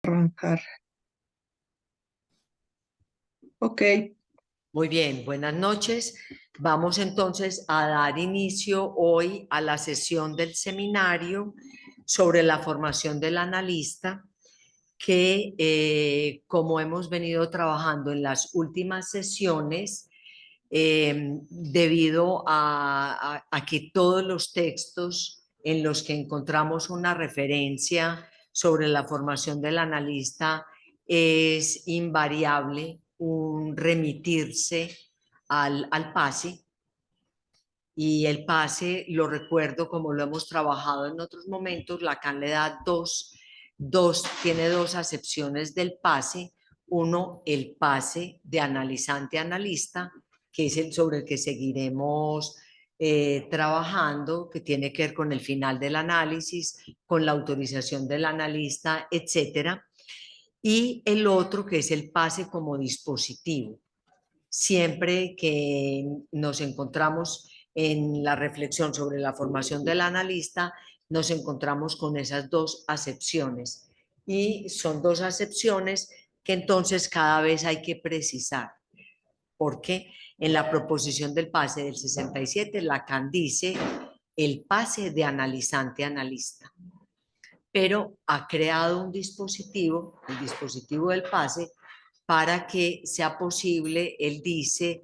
Arrancar. Ok, Muy bien, buenas noches. Vamos entonces a dar inicio hoy a la sesión del seminario sobre la formación del analista que, como hemos venido trabajando en las últimas sesiones, debido a que todos los textos en los que encontramos una referencia sobre la formación del analista es invariable un remitirse al PASE, y el PASE lo recuerdo como lo hemos trabajado en otros momentos. Lacan le da tiene dos acepciones del PASE. Uno, el PASE de analizante-analista, que es el sobre el que seguiremos trabajando, que tiene que ver con el final del análisis, con la autorización del analista, etcétera. Y el otro, que es el PASE como dispositivo. Siempre que nos encontramos en la reflexión sobre la formación del analista, nos encontramos con esas dos acepciones. Y son dos acepciones que entonces cada vez hay que precisar. Porque en la proposición del PASE del 67, Lacan dice el PASE de analizante-analista, pero ha creado un dispositivo, el dispositivo del PASE, para que sea posible, él dice,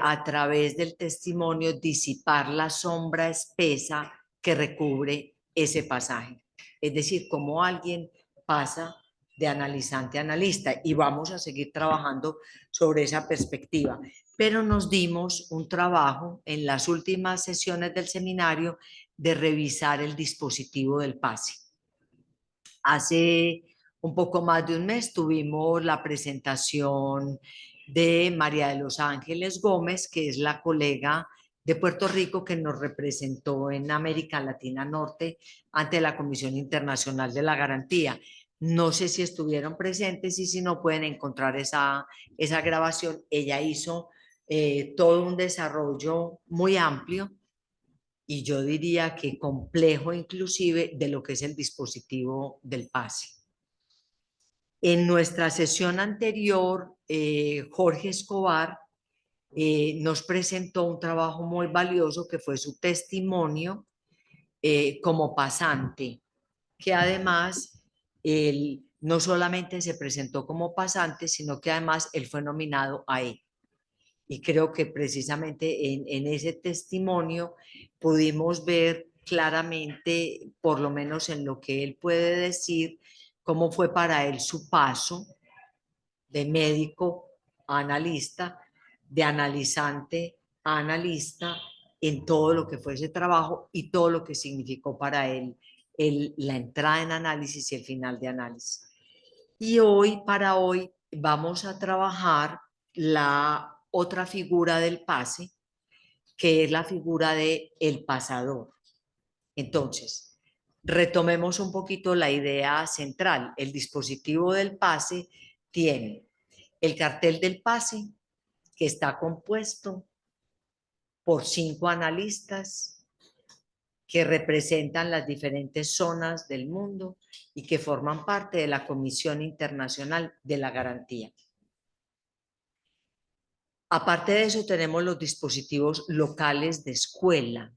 a través del testimonio, disipar la sombra espesa que recubre ese pasaje. Es decir, cómo alguien pasa de analizante a analista, y vamos a seguir trabajando sobre esa perspectiva. Pero nos dimos un trabajo en las últimas sesiones del seminario de revisar el dispositivo del PASE. Hace un poco más de un mes tuvimos la presentación de María de los Ángeles Gómez, que es la colega de Puerto Rico que nos representó en América Latina Norte ante la Comisión Internacional de la Garantía. No sé si estuvieron presentes, y si no, pueden encontrar esa grabación. Ella hizo todo un desarrollo muy amplio, y yo diría que complejo inclusive, de lo que es el dispositivo del PASE. En nuestra sesión anterior, Jorge Escobar nos presentó un trabajo muy valioso que fue su testimonio como pasante, que además él no solamente se presentó como pasante, sino que además él fue nominado a él. Y creo que precisamente en ese testimonio pudimos ver claramente, por lo menos en lo que él puede decir, cómo fue para él su paso de médico a analista, de analizante a analista, en todo lo que fue ese trabajo y todo lo que significó para él la entrada en análisis y el final de análisis. Y hoy, para hoy, vamos a trabajar la otra figura del PASE, que es la figura de el pasador. Entonces, retomemos un poquito la idea central. El dispositivo del PASE tiene el cartel del PASE, que está compuesto por 5 analistas que representan las diferentes zonas del mundo y que forman parte de la Comisión Internacional de la Garantía. Aparte de eso, tenemos los dispositivos locales de escuela.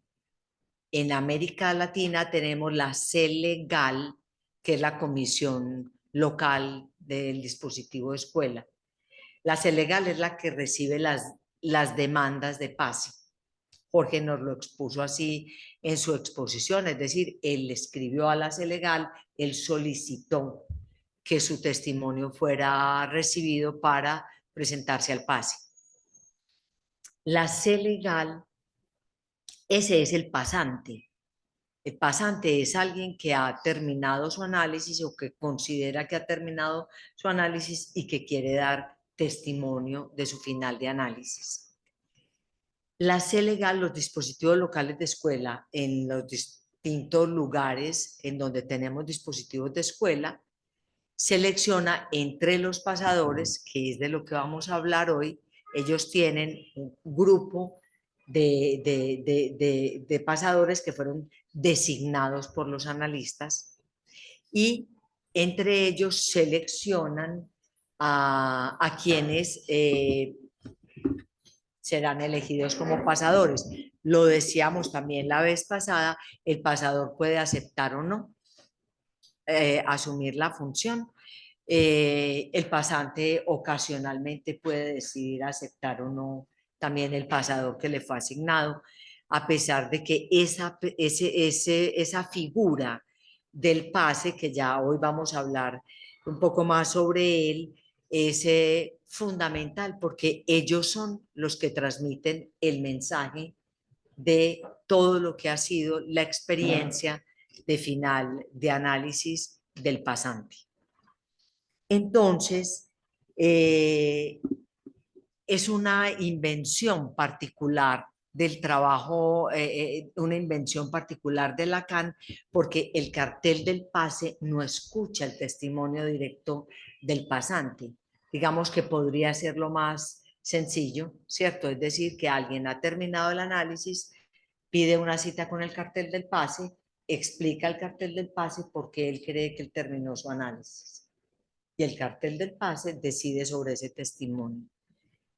En América Latina tenemos la CELEGAL, que es la Comisión Local del Dispositivo de Escuela. La CELEGAL es la que recibe las demandas de PASE. Jorge nos lo expuso así en su exposición, es decir, él escribió a la CELEGAL, él solicitó que su testimonio fuera recibido para presentarse al PASE. La CELEGAL, ese es el pasante. El pasante es alguien que ha terminado su análisis o que considera que ha terminado su análisis y que quiere dar testimonio de su final de análisis. La CELEGAL, los dispositivos locales de escuela en los distintos lugares en donde tenemos dispositivos de escuela, selecciona entre los pasadores, que es de lo que vamos a hablar hoy. Ellos tienen un grupo de pasadores que fueron designados por los analistas, y Entre ellos seleccionan a quienes serán elegidos como pasadores. Lo decíamos también la vez pasada, el pasador puede aceptar o no asumir la función. El pasante ocasionalmente puede decidir aceptar o no también el pasador que le fue asignado, a pesar de que esa figura del pase, que ya hoy vamos a hablar un poco más sobre él, es fundamental porque ellos son los que transmiten el mensaje de todo lo que ha sido la experiencia de final de análisis del pasante. Entonces, es una invención particular del trabajo, una invención particular de Lacan, porque el cartel del pase no escucha el testimonio directo del pasante. Digamos que podría ser lo más sencillo, ¿cierto? Es decir, que alguien ha terminado el análisis, pide una cita con el cartel del pase, explica el cartel del pase porque él cree que él terminó su análisis. Y el cartel del pase decide sobre ese testimonio.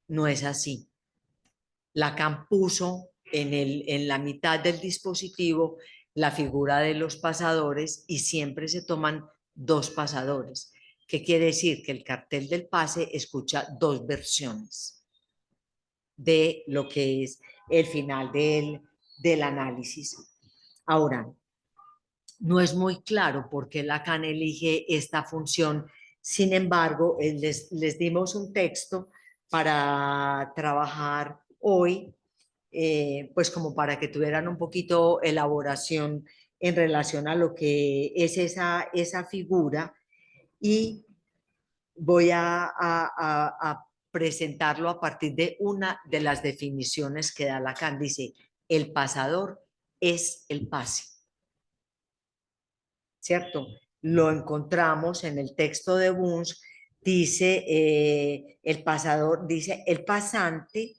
No es así. Lacan puso en la mitad del dispositivo la figura de los pasadores y siempre se toman dos pasadores. ¿Qué quiere decir? Que el cartel del pase escucha dos versiones de lo que es el final del análisis. Ahora, no es muy claro por qué Lacan elige esta función. Sin embargo, les dimos un texto para trabajar hoy, pues como para que tuvieran un poquito elaboración en relación a lo que es esa figura, y voy a presentarlo a partir de una de las definiciones que da Lacan. Dice, el pasador es el pase. ¿Cierto? Lo encontramos en el texto de Bunge, dice el pasador, dice el pasante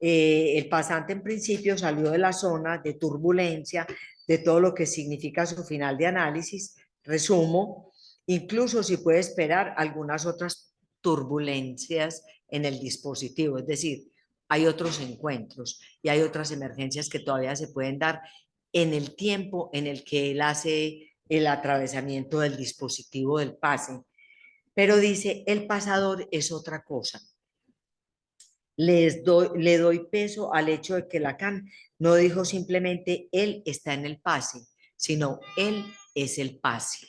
en principio salió de la zona de turbulencia, de todo lo que significa su final de análisis, resumo, incluso si puede esperar algunas otras turbulencias en el dispositivo, es decir, hay otros encuentros y hay otras emergencias que todavía se pueden dar en el tiempo en el que él hace el atravesamiento del dispositivo del pase. Pero dice, el pasador es otra cosa. Le doy peso al hecho de que Lacan no dijo simplemente él está en el pase, sino él es el pase.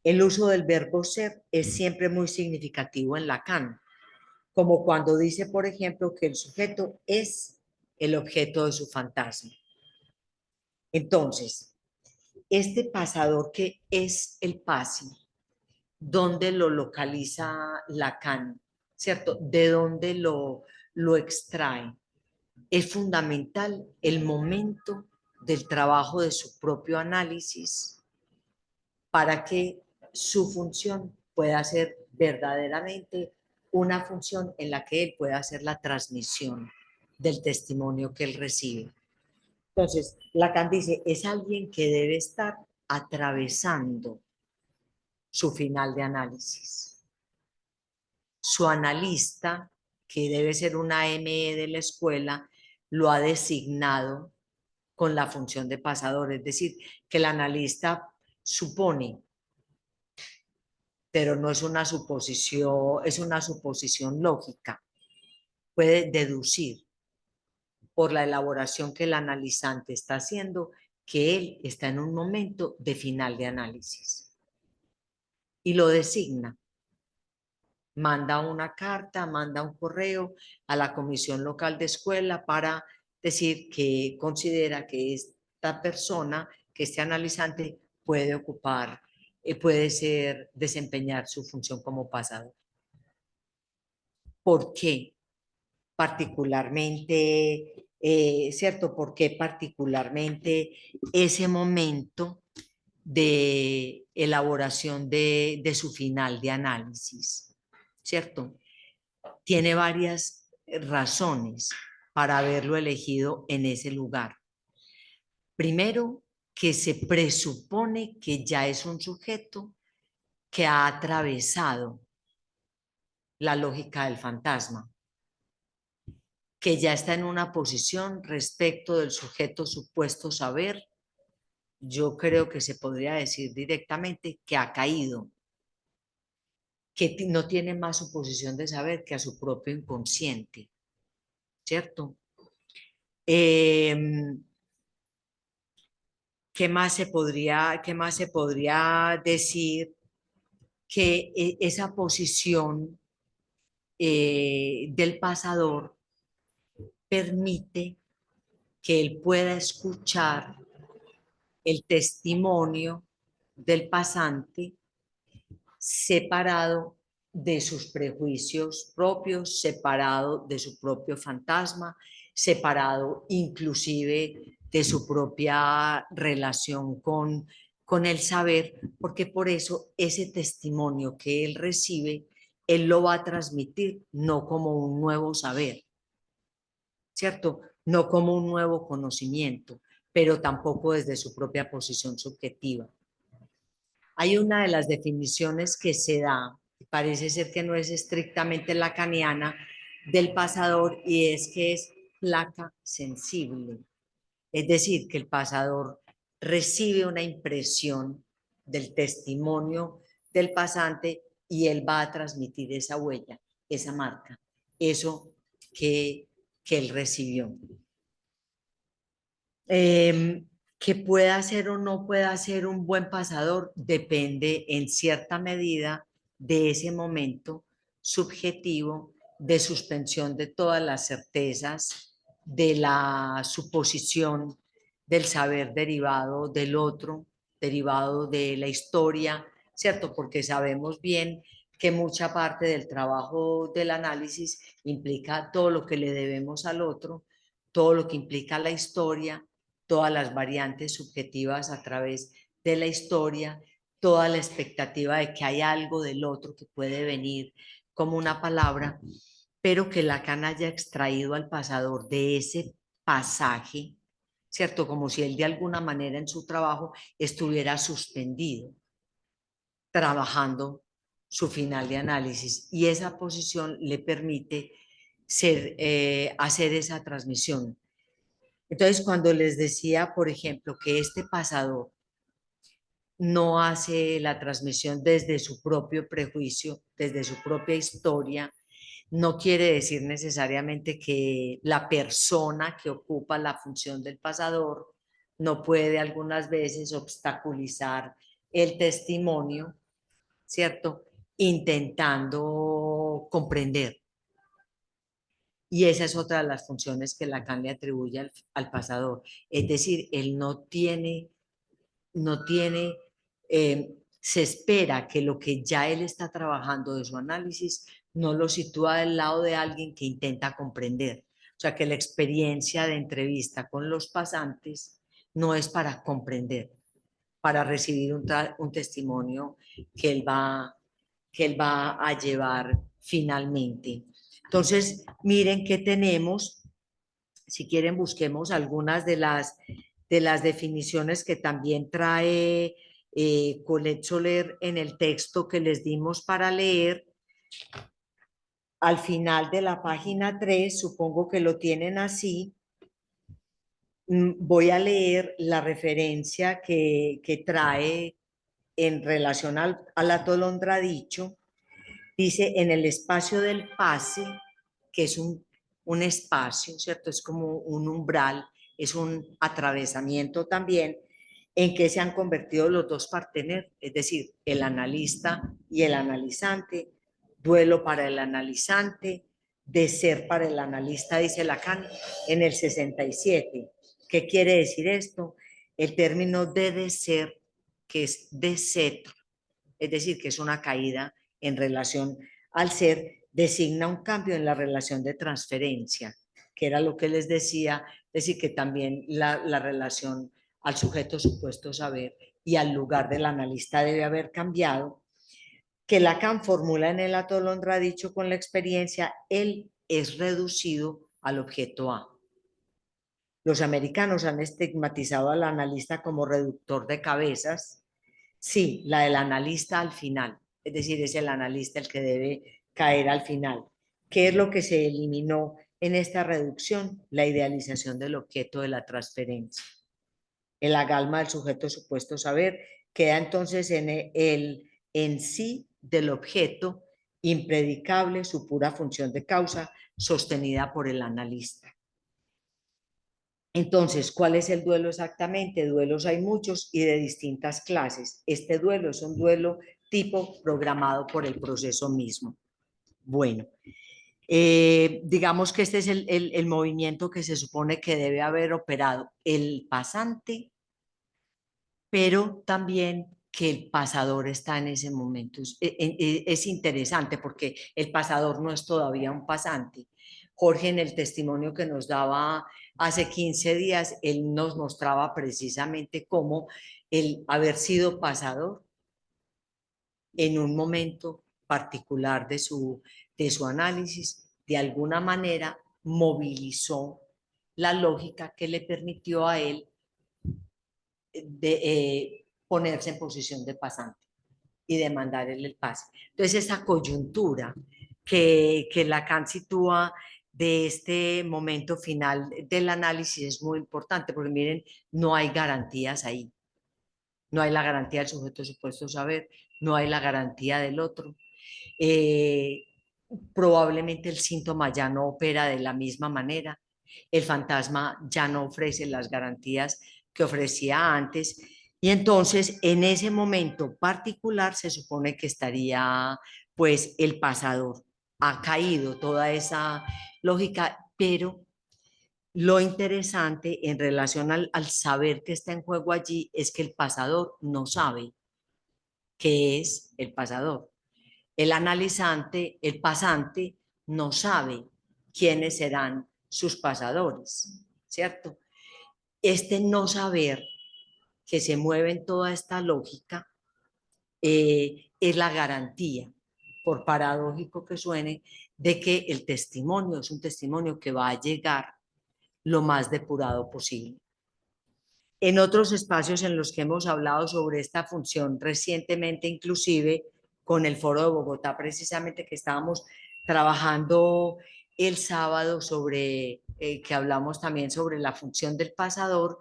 El uso del verbo ser es siempre muy significativo en Lacan, como cuando dice, por ejemplo, que el sujeto es el objeto de su fantasma. Entonces, este pasador que es el pase, ¿dónde lo localiza Lacan? ¿Cierto? ¿De dónde lo extrae? Es fundamental el momento del trabajo de su propio análisis para que su función pueda ser verdaderamente una función en la que él pueda hacer la transmisión del testimonio que él recibe. Entonces, Lacan dice, es alguien que debe estar atravesando su final de análisis. Su analista, que debe ser una ME de la escuela, lo ha designado con la función de pasador, es decir, que el analista supone, pero no es una suposición, es una suposición lógica. Puede deducir por la elaboración que el analizante está haciendo que él está en un momento de final de análisis y lo designa. Manda una carta, manda un correo a la comisión local de escuela para decir que considera que esta persona, que este analizante puede ocupar, puede desempeñar su función como pasador. ¿Por qué? Particularmente, ¿cierto? ¿Por qué particularmente ese momento de elaboración de su final de análisis? ¿Cierto? Tiene varias razones para haberlo elegido en ese lugar. Primero, que se presupone que ya es un sujeto que ha atravesado la lógica del fantasma, que ya está en una posición respecto del sujeto supuesto saber. Yo creo que se podría decir directamente que ha caído, que no tiene más su posición de saber que a su propio inconsciente, ¿cierto? Qué más se podría decir? Que esa posición del pasador permite que él pueda escuchar el testimonio del pasante separado de sus prejuicios propios, separado de su propio fantasma, separado inclusive de su propia relación con el saber, porque por eso ese testimonio que él recibe, él lo va a transmitir no como un nuevo saber, ¿cierto? No como un nuevo conocimiento, pero tampoco desde su propia posición subjetiva. Hay una de las definiciones que se da, parece ser que no es estrictamente lacaniana, del pasador, y es que es placa sensible. Es decir, que el pasador recibe una impresión del testimonio del pasante y él va a transmitir esa huella, esa marca, eso que, que él recibió. Que pueda ser o no pueda ser un buen pasador depende en cierta medida de ese momento subjetivo de suspensión de todas las certezas, de la suposición del saber derivado del otro, derivado de la historia, ¿cierto? Porque sabemos bien que mucha parte del trabajo del análisis implica todo lo que le debemos al otro, todo lo que implica la historia, todas las variantes subjetivas a través de la historia, toda la expectativa de que hay algo del otro que puede venir como una palabra, pero que Lacan haya extraído al pasador de ese pasaje, ¿cierto? Como si él de alguna manera en su trabajo estuviera suspendido, trabajando su final de análisis. Y esa posición le permite hacer esa transmisión. Entonces, cuando les decía, por ejemplo, que este pasador no hace la transmisión desde su propio prejuicio, desde su propia historia, no quiere decir necesariamente que la persona que ocupa la función del pasador no puede algunas veces obstaculizar el testimonio, ¿cierto? Intentando comprender. Y esa es otra de las funciones que Lacan le atribuye al pasador. Es decir, él no tiene, se espera que lo que ya él está trabajando de su análisis no lo sitúa del lado de alguien que intenta comprender. O sea, que la experiencia de entrevista con los pasantes no es para comprender, para recibir un testimonio que él va a llevar finalmente. Entonces, miren qué tenemos. Si quieren, busquemos algunas de las definiciones que también trae Colette Soler en el texto que les dimos para leer. Al final de la página 3, supongo que lo tienen así, voy a leer la referencia que trae en relación al atolondra dicho. Dice, en el espacio del pase, que es un espacio, ¿cierto? Es como un umbral, es un atravesamiento también, en que se han convertido los dos partener, es decir, el analista y el analizante, duelo para el analizante, de ser para el analista, dice Lacan, en el 67. ¿Qué quiere decir esto? El término de ser, que es de ser, es decir, que es una caída en relación al ser, designa un cambio en la relación de transferencia, que era lo que les decía, es decir, que también la relación al sujeto supuesto saber y al lugar del analista debe haber cambiado, que Lacan formula en el atolondra dicho con la experiencia, él es reducido al objeto A. Los americanos han estigmatizado al analista como reductor de cabezas. Sí, la del analista al final, es decir, es el analista el que debe caer al final. ¿Qué es lo que se eliminó en esta reducción? La idealización del objeto de la transferencia. El agalma del sujeto supuesto saber queda entonces en el en sí del objeto, impredicable, su pura función de causa, sostenida por el analista. Entonces, ¿cuál es el duelo exactamente? Duelos hay muchos y de distintas clases. Este duelo es un duelo tipo programado por el proceso mismo. Bueno, digamos que este es el movimiento que se supone que debe haber operado el pasante, pero también que el pasador está en ese momento. Es interesante porque el pasador no es todavía un pasante. Jorge, en el testimonio que nos daba hace 15 días, él nos mostraba precisamente cómo el haber sido pasador en un momento particular de su análisis, de alguna manera movilizó la lógica que le permitió a él ponerse en posición de pasante y demandar el pase. Entonces, esa coyuntura que Lacan sitúa de este momento final del análisis es muy importante, porque miren, no hay garantías ahí. No hay la garantía del sujeto supuesto saber, no hay la garantía del otro. Eh, Probablemente el síntoma ya no opera de la misma manera, el fantasma ya no ofrece las garantías que ofrecía antes, y entonces en ese momento particular se supone que estaría pues el pasador. Ha caído toda esa lógica, pero lo interesante en relación al saber que está en juego allí es que el pasador no sabe qué es el pasador. El analizante, el pasante, no sabe quiénes serán sus pasadores, ¿cierto? Este no saber que se mueve en toda esta lógica es la garantía, por paradójico que suene, de que el testimonio es un testimonio que va a llegar lo más depurado posible. En otros espacios en los que hemos hablado sobre esta función recientemente, inclusive con el Foro de Bogotá, precisamente que estábamos trabajando el sábado sobre, que hablamos también sobre la función del pasador,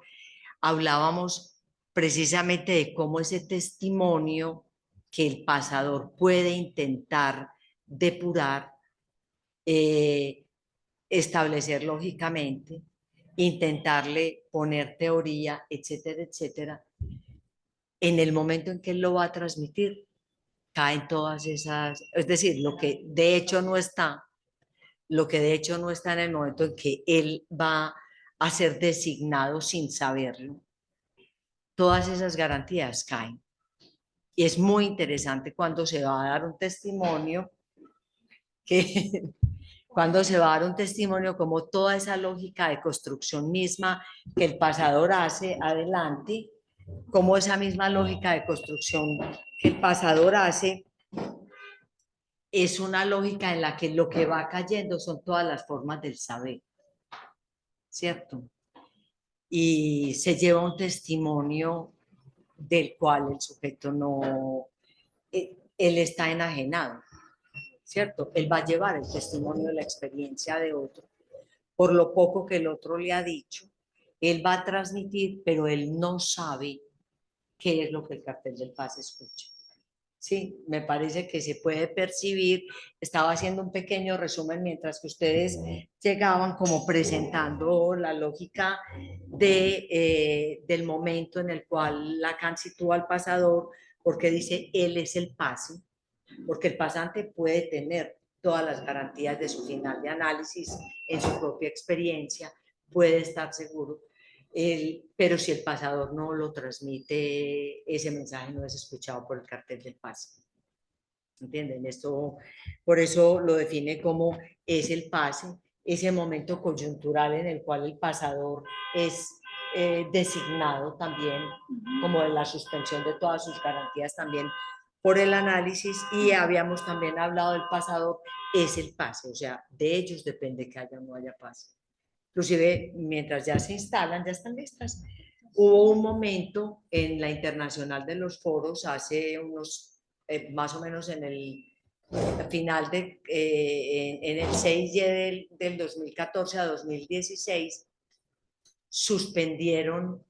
hablábamos precisamente de cómo ese testimonio que el pasador puede intentar depurar, eh, establecer lógicamente, intentarle poner teoría, etcétera, etcétera. En el momento en que él lo va a transmitir, caen todas esas, es decir, lo que de hecho no está en el momento en que él va a ser designado sin saberlo, todas esas garantías caen. Y es muy interesante cuando se va a dar un testimonio que cuando se va a dar un testimonio, como toda esa lógica de construcción misma que el pasador hace adelante, como esa misma lógica de construcción que el pasador hace, es una lógica en la que lo que va cayendo son todas las formas del saber, ¿cierto? Y se lleva un testimonio del cual el sujeto no, él está enajenado, ¿cierto? Él va a llevar el testimonio de la experiencia de otro, por lo poco que el otro le ha dicho, él va a transmitir, pero él no sabe qué es lo que el cartel del pase escucha. Sí, me parece que se puede percibir. Estaba haciendo un pequeño resumen mientras que ustedes llegaban como presentando la lógica del momento en el cual Lacan sitúa al pasador, porque dice él es el pase, porque el pasante puede tener todas las garantías de su final de análisis en su propia experiencia, puede estar seguro, pero si el pasador no lo transmite, ese mensaje no es escuchado por el cartel del pase. ¿Entienden? Esto, por eso lo define como es el pase, ese momento coyuntural en el cual el pasador es designado también como de la suspensión de todas sus garantías también por el análisis, y habíamos también hablado del pasador, es el pase, o sea, de ellos depende que haya o no haya pase. Inclusive, mientras ya se instalan, ya están listas. Hubo un momento en la Internacional de los Foros hace unos más o menos en el final en el 6Y del 2014 a 2016, suspendieron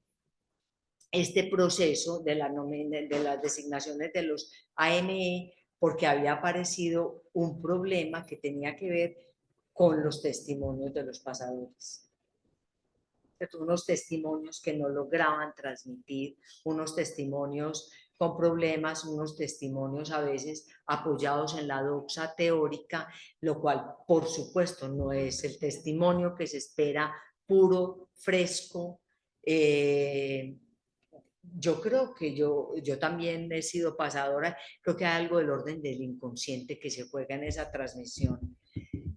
este proceso de las designaciones de los AME porque había aparecido un problema que tenía que ver con los testimonios de los pasadores. Unos testimonios que no lograban transmitir, unos testimonios con problemas, unos testimonios a veces apoyados en la doxa teórica, lo cual por supuesto no es el testimonio que se espera puro, fresco. Yo creo que yo también he sido pasadora, creo que hay algo del orden del inconsciente que se juega en esa transmisión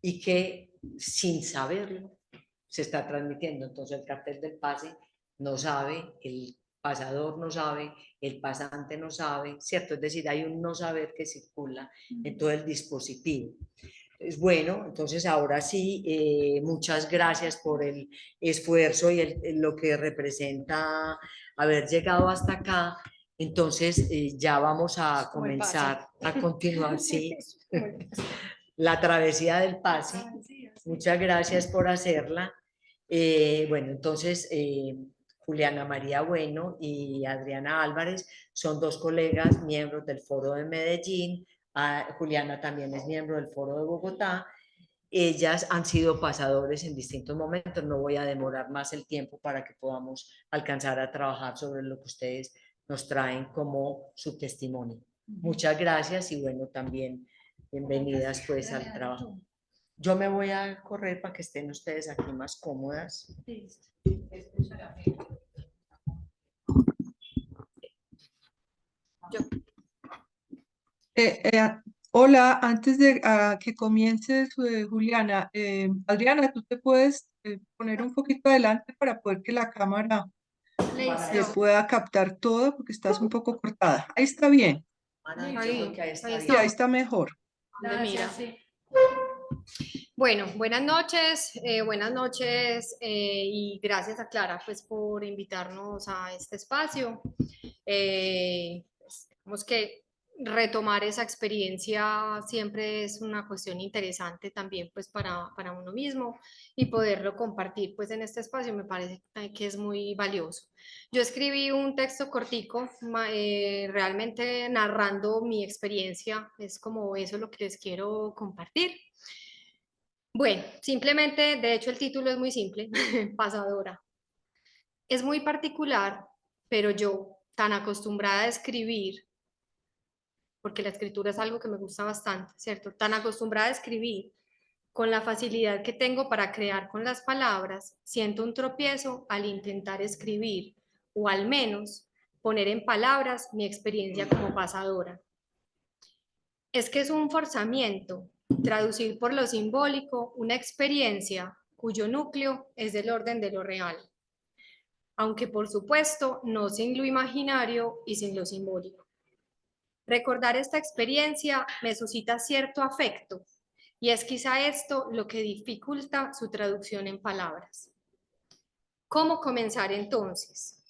y que sin saberlo se está transmitiendo. Entonces el cartel del pase no sabe, el pasador no sabe, el pasante no sabe, ¿cierto? Es decir, hay un no saber que circula en todo el dispositivo. Bueno, entonces ahora sí, muchas gracias por el esfuerzo y lo que representa haber llegado hasta acá. Entonces ya vamos a comenzar a continuar, sí, la travesía del pase. Muchas gracias por hacerla. Bueno, entonces Juliana María Bueno y Adriana Álvarez son dos colegas, miembros del Foro de Medellín. Juliana también es miembro del Foro de Bogotá. Ellas han sido pasadores en distintos momentos. No voy a demorar más el tiempo para que podamos alcanzar a trabajar sobre lo que ustedes nos traen como su testimonio. Muchas gracias y bueno, también bienvenidas pues al trabajo. Yo me voy a correr para que estén ustedes aquí más cómodas. Hola, antes de que comiences, Juliana, Adriana, ¿tú te puedes poner un poquito adelante para poder que la cámara pueda captar todo? Porque estás un poco cortada. Ahí está bien. Sí, ahí está mejor. Mira. Bueno, buenas noches y gracias a Clara pues por invitarnos a este espacio. Tenemos que retomar esa experiencia siempre es una cuestión interesante también pues para uno mismo y poderlo compartir pues en este espacio me parece que es muy valioso. Yo escribí un texto cortico realmente narrando mi experiencia, es como eso lo que les quiero compartir. Bueno, simplemente, de hecho el título es muy simple, pasadora. Es muy particular, pero yo, tan acostumbrada a escribir, porque la escritura es algo que me gusta bastante, ¿cierto? Tan acostumbrada a escribir, con la facilidad que tengo para crear con las palabras, siento un tropiezo al intentar escribir, o al menos poner en palabras mi experiencia como pasadora. Es que es un forzamiento, traducir por lo simbólico una experiencia cuyo núcleo es del orden de lo real, aunque por supuesto no sin lo imaginario y sin lo simbólico. Recordar esta experiencia me suscita cierto afecto y es quizá esto lo que dificulta su traducción en palabras. ¿Cómo comenzar entonces?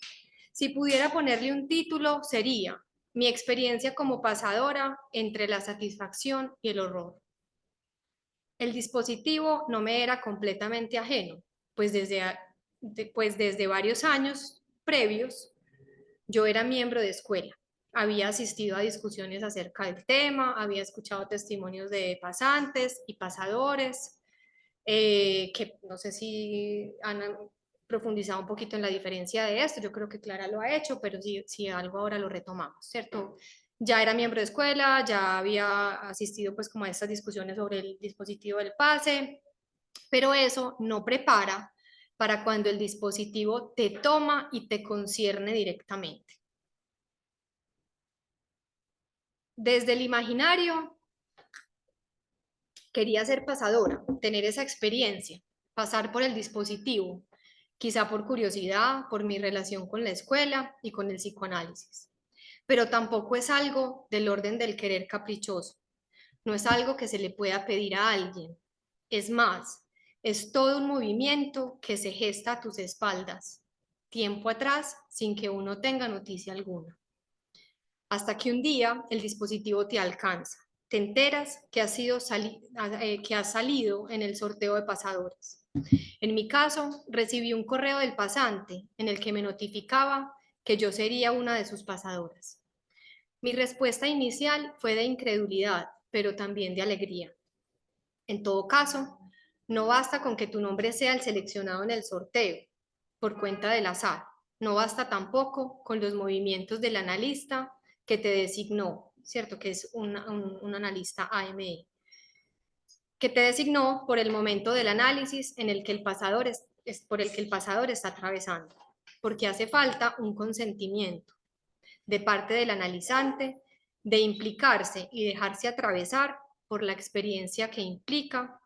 Si pudiera ponerle un título sería mi experiencia como pasadora entre la satisfacción y el horror. El dispositivo no me era completamente ajeno, pues desde varios años previos yo era miembro de escuela. Había asistido a discusiones acerca del tema, había escuchado testimonios de pasantes y pasadores, que no sé si han profundizado un poquito en la diferencia de esto. Yo creo que Clara lo ha hecho, pero si algo ahora lo retomamos, ¿cierto? Ya era miembro de escuela, ya había asistido pues como a estas discusiones sobre el dispositivo del pase, pero eso no prepara para cuando el dispositivo te toma y te concierne directamente. Desde el imaginario quería ser pasadora, tener esa experiencia, pasar por el dispositivo, quizá por curiosidad, por mi relación con la escuela y con el psicoanálisis. Pero tampoco es algo del orden del querer caprichoso, no es algo que se le pueda pedir a alguien. Es más, es todo un movimiento que se gesta a tus espaldas, tiempo atrás, sin que uno tenga noticia alguna. hasta que un día el dispositivo te alcanza. Te enteras que has salido en el sorteo de pasadores. En mi caso, recibí un correo del pasante en el que me notificaba que yo sería una de sus pasadoras. Mi respuesta inicial fue de incredulidad, pero también de alegría. En todo caso, no basta con que tu nombre sea el seleccionado en el sorteo, por cuenta del azar. No basta tampoco con los movimientos del analista que te designó, ¿cierto? Que es un analista AME, que te designó por el momento del análisis en el que el pasador por el que el pasador está atravesando, porque hace falta un consentimiento de parte del analizante de implicarse y dejarse atravesar por la experiencia que implica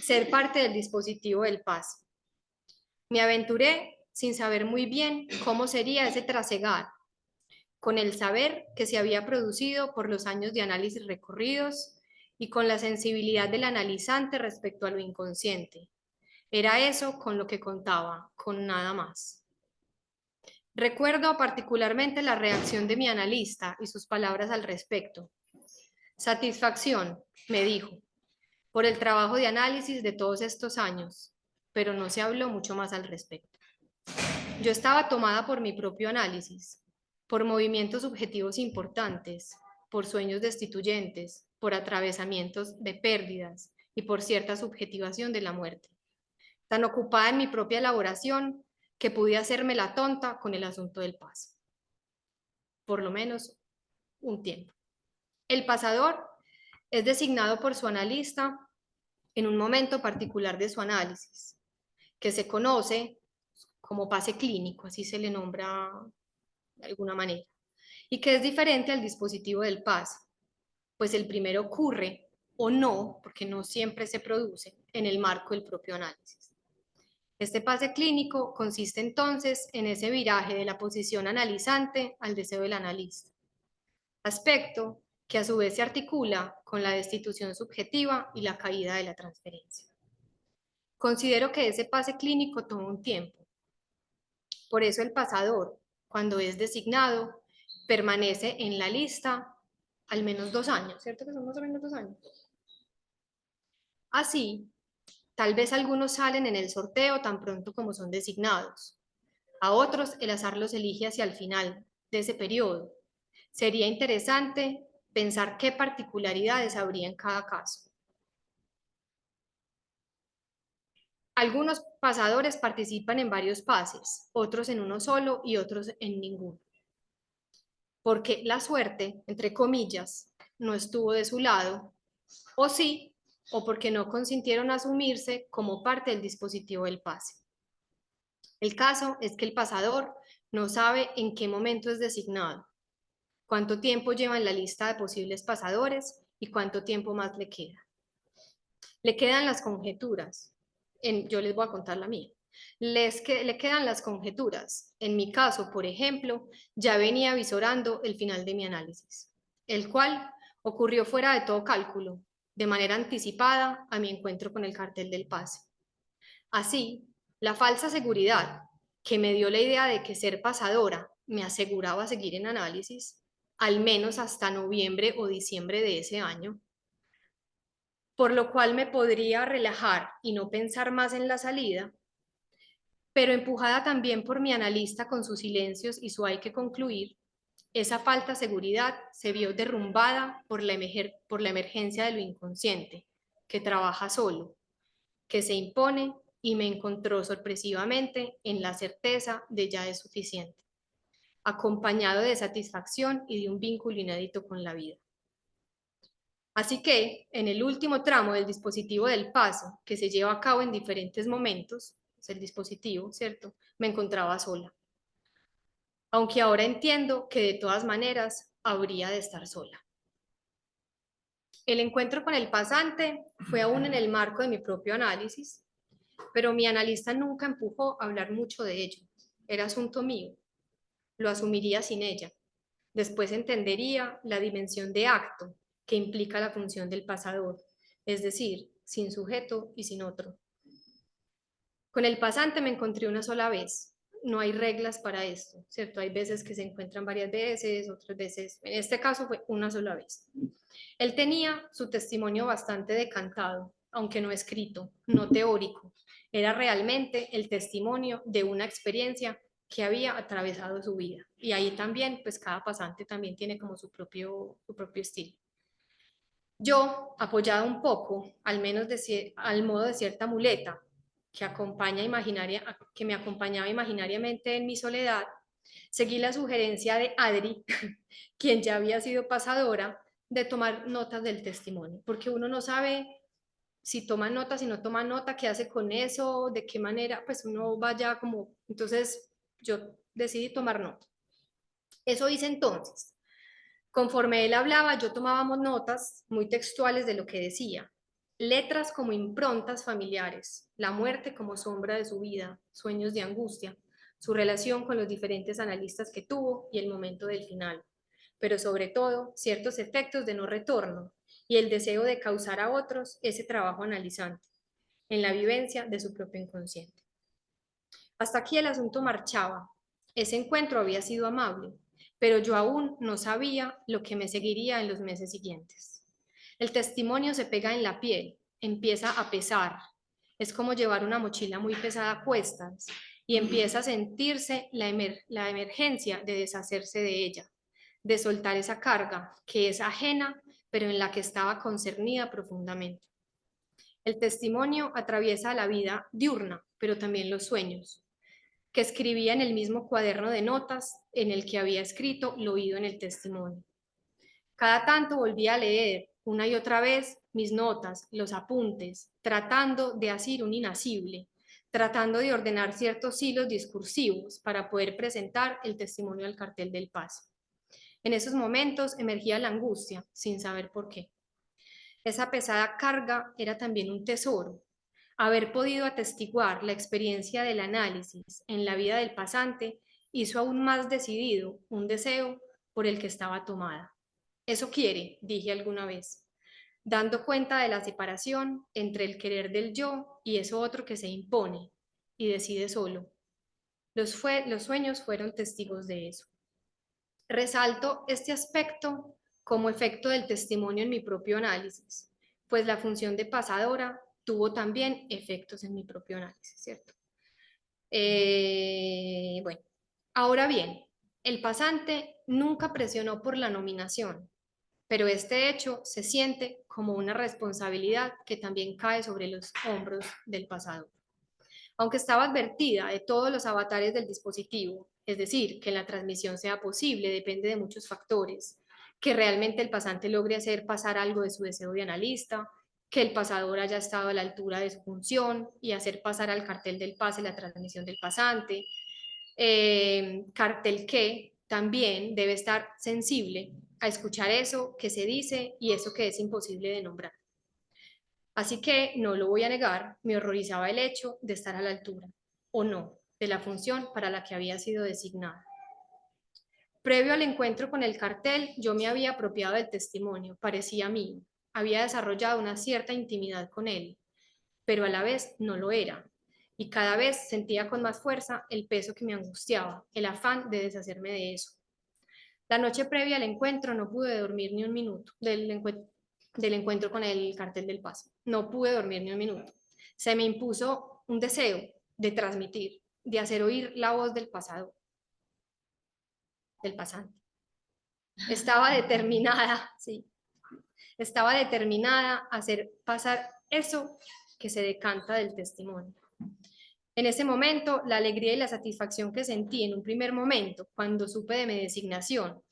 ser parte del dispositivo del PAS. Me aventuré sin saber muy bien cómo sería ese trasegar, con el saber que se había producido por los años de análisis recorridos y con la sensibilidad del analizante respecto a lo inconsciente. Era eso con lo que contaba, con nada más. Recuerdo particularmente la reacción de mi analista y sus palabras al respecto. Satisfacción, me dijo, por el trabajo de análisis de todos estos años, pero no se habló mucho más al respecto. Yo estaba tomada por mi propio análisis, por movimientos subjetivos importantes, por sueños destituyentes, por atravesamientos de pérdidas y por cierta subjetivación de la muerte. Tan ocupada en mi propia elaboración que pude hacerme la tonta con el asunto del PAS. Por lo menos un tiempo. El pasador es designado por su analista en un momento particular de su análisis, que se conoce como pase clínico, así se le nombra de alguna manera, y que es diferente al dispositivo del PAS, pues el primero ocurre o no, porque no siempre se produce, en el marco del propio análisis. Este pase clínico consiste entonces en ese viraje de la posición analizante al deseo del analista, aspecto que a su vez se articula con la destitución subjetiva y la caída de la transferencia. Considero que ese pase clínico toma un tiempo. Por eso el pasador, cuando es designado, permanece en la lista al menos 2 años, ¿cierto que son más o menos 2 años? Así, tal vez algunos salen en el sorteo tan pronto como son designados. A otros el azar los elige hacia el final de ese periodo. Sería interesante pensar qué particularidades habría en cada caso. Algunos pasadores participan en varios pases, otros en uno solo y otros en ninguno. Porque la suerte, entre comillas, no estuvo de su lado, o sí, o porque no consintieron asumirse como parte del dispositivo del pase. El caso es que el pasador no sabe en qué momento es designado, cuánto tiempo lleva en la lista de posibles pasadores y cuánto tiempo más le queda. Le quedan las conjeturas. Yo les voy a contar la mía. Le quedan las conjeturas. En mi caso, por ejemplo, ya venía visorando el final de mi análisis, el cual ocurrió fuera de todo cálculo, de manera anticipada a mi encuentro con el cartel del pase. Así, la falsa seguridad que me dio la idea de que ser pasadora me aseguraba seguir en análisis, al menos hasta noviembre o diciembre de ese año, por lo cual me podría relajar y no pensar más en la salida, pero empujada también por mi analista con sus silencios y su hay que concluir, esa falta de seguridad se vio derrumbada por la emergencia de lo inconsciente, que trabaja solo, que se impone y me encontró sorpresivamente en la certeza de ya es suficiente, acompañado de satisfacción y de un vínculo inédito con la vida. Así que, en el último tramo del dispositivo del paso, que se lleva a cabo en diferentes momentos, es el dispositivo, ¿cierto? Me encontraba sola. Aunque ahora entiendo que de todas maneras habría de estar sola. El encuentro con el pasante fue aún en el marco de mi propio análisis, pero mi analista nunca empujó a hablar mucho de ello. Era asunto mío. Lo asumiría sin ella. Después entendería la dimensión de acto que implica la función del pasador, es decir, sin sujeto y sin otro. Con el pasante me encontré una sola vez, no hay reglas para esto, ¿cierto? Hay veces que se encuentran varias veces, otras veces, en este caso fue una sola vez. Él tenía su testimonio bastante decantado, aunque no escrito, no teórico. Era realmente el testimonio de una experiencia que había atravesado su vida. Y ahí también, pues cada pasante también tiene como su propio estilo. Yo, apoyada un poco, al menos al modo de cierta muleta que me acompañaba imaginariamente en mi soledad, seguí la sugerencia de Adri, quien ya había sido pasadora, de tomar notas del testimonio, porque uno no sabe si toma nota, si no toma nota, qué hace con eso, de qué manera, pues uno vaya como, entonces yo decidí tomar nota. Eso hice entonces. Conforme él hablaba, yo tomábamos notas muy textuales de lo que decía, letras como improntas familiares, la muerte como sombra de su vida, sueños de angustia, su relación con los diferentes analistas que tuvo y el momento del final, pero sobre todo ciertos efectos de no retorno y el deseo de causar a otros ese trabajo analizante en la vivencia de su propio inconsciente. Hasta aquí el asunto marchaba. Ese encuentro había sido amable, pero yo aún no sabía lo que me seguiría en los meses siguientes. El testimonio se pega en la piel, empieza a pesar. Es como llevar una mochila muy pesada a cuestas y empieza a sentirse la emergencia de deshacerse de ella, de soltar esa carga que es ajena, pero en la que estaba concernida profundamente. El testimonio atraviesa la vida diurna, pero también los sueños, que escribía en el mismo cuaderno de notas en el que había escrito lo oído en el testimonio. Cada tanto volvía a leer una y otra vez mis notas, los apuntes, tratando de asir un inasible, tratando de ordenar ciertos hilos discursivos para poder presentar el testimonio al cartel del paso. En esos momentos emergía la angustia, sin saber por qué. Esa pesada carga era también un tesoro. Haber podido atestiguar la experiencia del análisis en la vida del pasante hizo aún más decidido un deseo por el que estaba tomada. Eso quiere, dije alguna vez, dando cuenta de la separación entre el querer del yo y eso otro que se impone y decide solo. Los sueños fueron testigos de eso. Resalto este aspecto como efecto del testimonio en mi propio análisis, pues la función de pasadora tuvo también efectos en mi propio análisis, ¿cierto? Bueno, ahora bien, el pasante nunca presionó por la nominación, pero este hecho se siente como una responsabilidad que también cae sobre los hombros del pasador. Aunque estaba advertida de todos los avatares del dispositivo, es decir, que la transmisión sea posible depende de muchos factores, que realmente el pasante logre hacer pasar algo de su deseo de analista, que el pasador haya estado a la altura de su función y hacer pasar al cartel del pase la transmisión del pasante, cartel que también debe estar sensible a escuchar eso que se dice y eso que es imposible de nombrar. Así que, no lo voy a negar, me horrorizaba el hecho de estar a la altura, o no, de la función para la que había sido designada. Previo al encuentro con el cartel, yo me había apropiado del testimonio, parecía mío, había desarrollado una cierta intimidad con él, pero a la vez no lo era, y cada vez sentía con más fuerza el peso que me angustiaba, el afán de deshacerme de eso. La noche previa al encuentro no pude dormir ni un minuto, del encuentro con el cartel del paso. No pude dormir ni un minuto. Se me impuso un deseo de transmitir, de hacer oír la voz del pasado, del pasante. Estaba determinada, sí, estaba determinada a hacer pasar eso que se decanta del testimonio. En ese momento, la alegría y la satisfacción que sentí en un primer momento, cuando supe de mi designación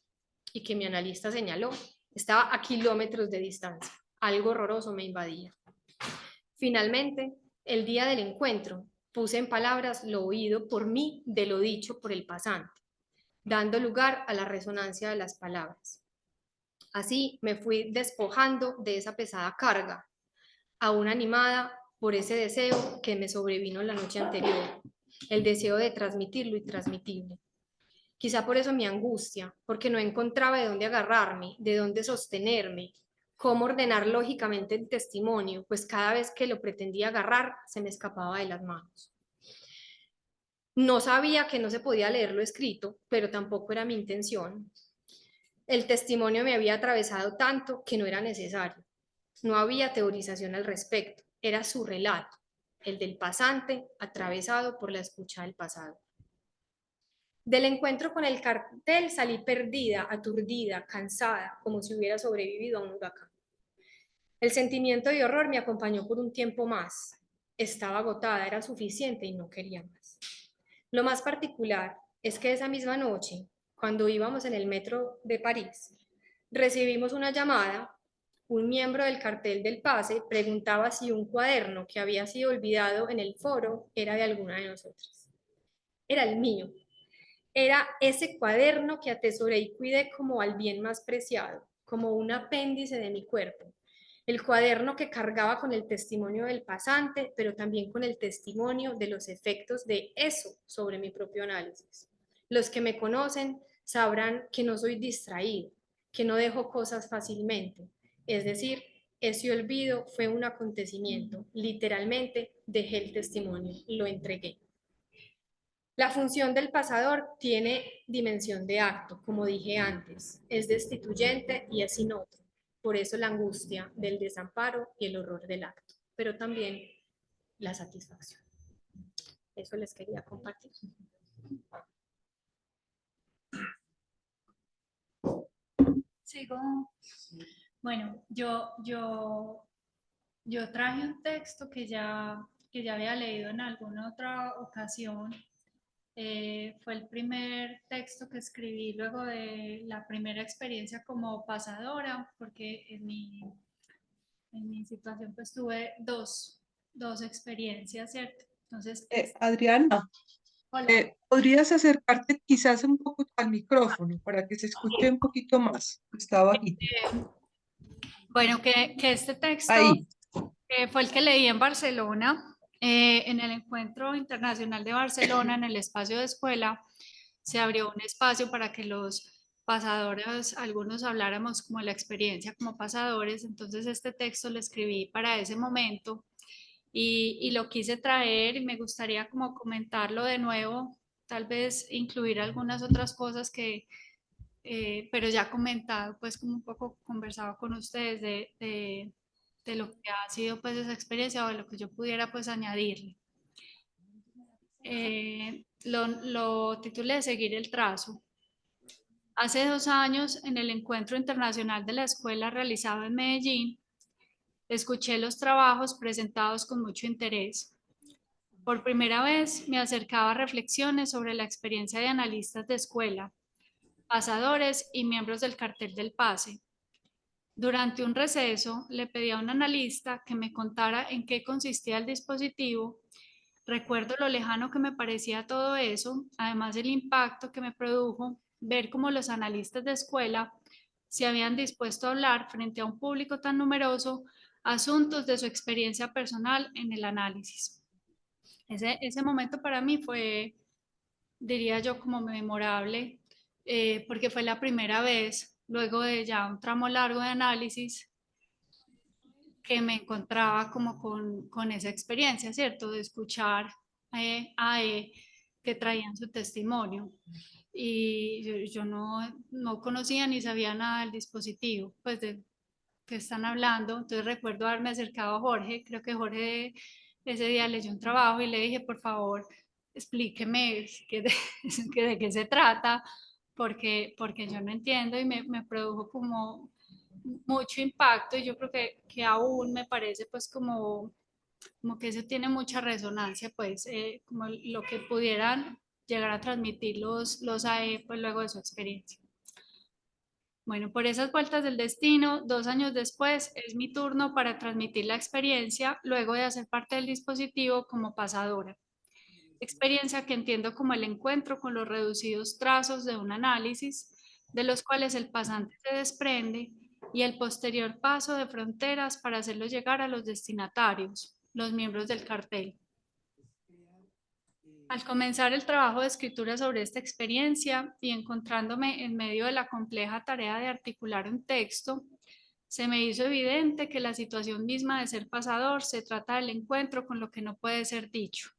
y que mi analista señaló, estaba a kilómetros de distancia. Algo horroroso me invadía. Finalmente, el día del encuentro, puse en palabras lo oído por mí de lo dicho por el pasante, dando lugar a la resonancia de las palabras. Así me fui despojando de esa pesada carga, aún animada por ese deseo que me sobrevino la noche anterior, el deseo de transmitir lo intransmitible. Quizá por eso mi angustia, porque no encontraba de dónde agarrarme, de dónde sostenerme, cómo ordenar lógicamente el testimonio, pues cada vez que lo pretendía agarrar se me escapaba de las manos. No sabía que no se podía leer lo escrito, pero tampoco era mi intención. El testimonio me había atravesado tanto que no era necesario. No había teorización al respecto, era su relato, el del pasante atravesado por la escucha del pasado. Del encuentro con el cartel salí perdida, aturdida, cansada, como si hubiera sobrevivido a un huracán. El sentimiento de horror me acompañó por un tiempo más. Estaba agotada, era suficiente y no quería más. Lo más particular es que esa misma noche, cuando íbamos en el metro de París, recibimos una llamada. Un miembro del cartel del pase preguntaba si un cuaderno que había sido olvidado en el foro era de alguna de nosotras. Era el mío. Era ese cuaderno que atesoré y cuidé como al bien más preciado, como un apéndice de mi cuerpo. El cuaderno que cargaba con el testimonio del pasante, pero también con el testimonio de los efectos de eso sobre mi propio análisis. Los que me conocen sabrán que no soy distraído, que no dejo cosas fácilmente. Es decir, ese olvido fue un acontecimiento. Literalmente dejé el testimonio, lo entregué. La función del pasador tiene dimensión de acto, como dije antes, es destituyente y es sin otro. Por eso la angustia del desamparo y el horror del acto, pero también la satisfacción. Eso les quería compartir. Sigo. Bueno, yo traje un texto que ya había leído en alguna otra ocasión. Fue el primer texto que escribí luego de la primera experiencia como pasadora, porque en mi situación pues tuve dos experiencias, ¿cierto? Entonces, Adriana, hola. ¿podrías acercarte quizás un poco al micrófono para que se escuche un poquito más? Está bajito. Bueno, que este texto Ahí. fue el que leí en Barcelona, en el Encuentro Internacional de Barcelona, en el espacio de escuela, se abrió un espacio para que los pasadores, algunos habláramos como la experiencia como pasadores, entonces este texto lo escribí para ese momento y lo quise traer y me gustaría como comentarlo de nuevo, tal vez incluir algunas otras cosas que, pero ya comentado, pues como un poco conversado con ustedes de lo que ha sido pues esa experiencia o de lo que yo pudiera pues añadirle. Lo titulé Seguir el trazo. Hace 2 años, en el encuentro internacional de la escuela realizado en Medellín, escuché los trabajos presentados con mucho interés. Por primera vez me acercaba a reflexiones sobre la experiencia de analistas de escuela, pasadores y miembros del cartel del pase. Durante un receso, le pedí a un analista que me contara en qué consistía el dispositivo. Recuerdo lo lejano que me parecía todo eso, además del impacto que me produjo ver cómo los analistas de escuela se habían dispuesto a hablar frente a un público tan numeroso asuntos de su experiencia personal en el análisis. Ese momento para mí fue, diría yo, como memorable, porque fue la primera vez, luego de ya un tramo largo de análisis, que me encontraba como con esa experiencia, ¿cierto? De escuchar que traían su testimonio. Y yo no conocía ni sabía nada del dispositivo, pues de que están hablando. Entonces recuerdo haberme acercado a Jorge, creo que Jorge ese día leyó un trabajo y le dije, por favor, explíqueme de qué se trata, porque yo no entiendo y me produjo como mucho impacto y yo creo que aún me parece pues como que eso tiene mucha resonancia, pues como lo que pudieran llegar a transmitir los AE pues luego de su experiencia. Bueno, por esas vueltas del destino, 2 años después es mi turno para transmitir la experiencia luego de hacer parte del dispositivo como pasadora. Experiencia que entiendo como el encuentro con los reducidos trazos de un análisis, de los cuales el pasante se desprende, y el posterior paso de fronteras para hacerlo llegar a los destinatarios, los miembros del cartel. Al comenzar el trabajo de escritura sobre esta experiencia y encontrándome en medio de la compleja tarea de articular un texto, se me hizo evidente que la situación misma de ser pasador se trata del encuentro con lo que no puede ser dicho.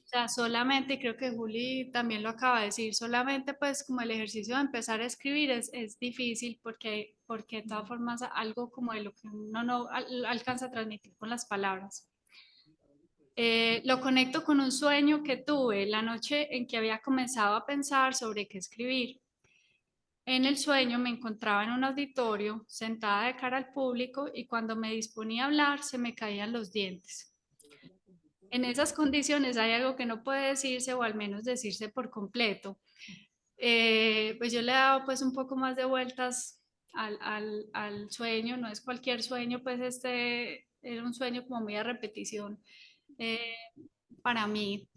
O sea, solamente, y creo que Juli también lo acaba de decir, solamente pues como el ejercicio de empezar a escribir es difícil porque de todas formas algo como de lo que uno no alcanza a transmitir con las palabras. Lo conecto con un sueño que tuve la noche en que había comenzado a pensar sobre qué escribir. En el sueño me encontraba en un auditorio, sentada de cara al público, y cuando me disponía a hablar se me caían los dientes. En esas condiciones hay algo que no puede decirse, o al menos decirse por completo. Pues yo le he dado pues un poco más de vueltas al sueño, no es cualquier sueño, pues este era un sueño como muy a repetición eh, para mí,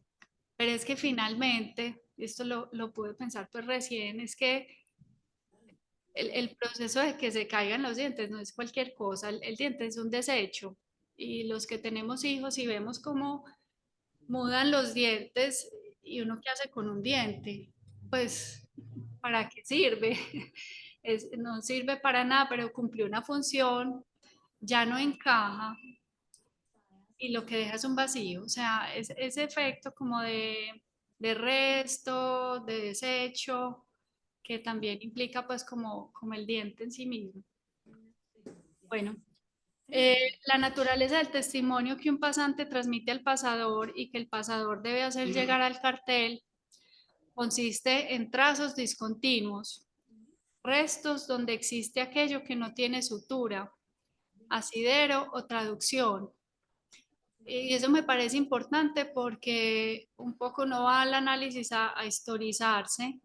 pero es que finalmente, esto lo pude pensar pues recién, es que el proceso de que se caigan los dientes no es cualquier cosa, el diente es un desecho, y los que tenemos hijos y vemos cómo mudan los dientes, y uno qué hace con un diente, pues ¿para qué sirve? No sirve para nada, pero cumplió una función, ya no encaja y lo que deja es un vacío. O sea, ese efecto como de resto, de desecho, que también implica pues como el diente en sí mismo. Bueno, la naturaleza del testimonio que un pasante transmite al pasador y que el pasador debe hacer llegar al cartel consiste en trazos discontinuos, restos donde existe aquello que no tiene sutura, asidero o traducción. Y eso me parece importante porque un poco no va al análisis a historizarse,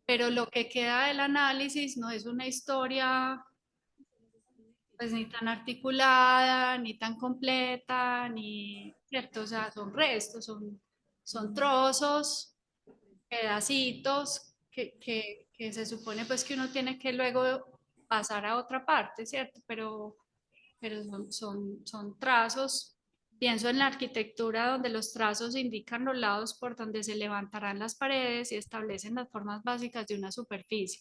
pero lo que queda del análisis no es una historia pues ni tan articulada, ni tan completa, ni, ¿cierto? O sea, son restos, son trozos, pedacitos que se supone pues que uno tiene que luego pasar a otra parte, ¿cierto? Pero son trazos. Pienso en la arquitectura donde los trazos indican los lados por donde se levantarán las paredes y establecen las formas básicas de una superficie.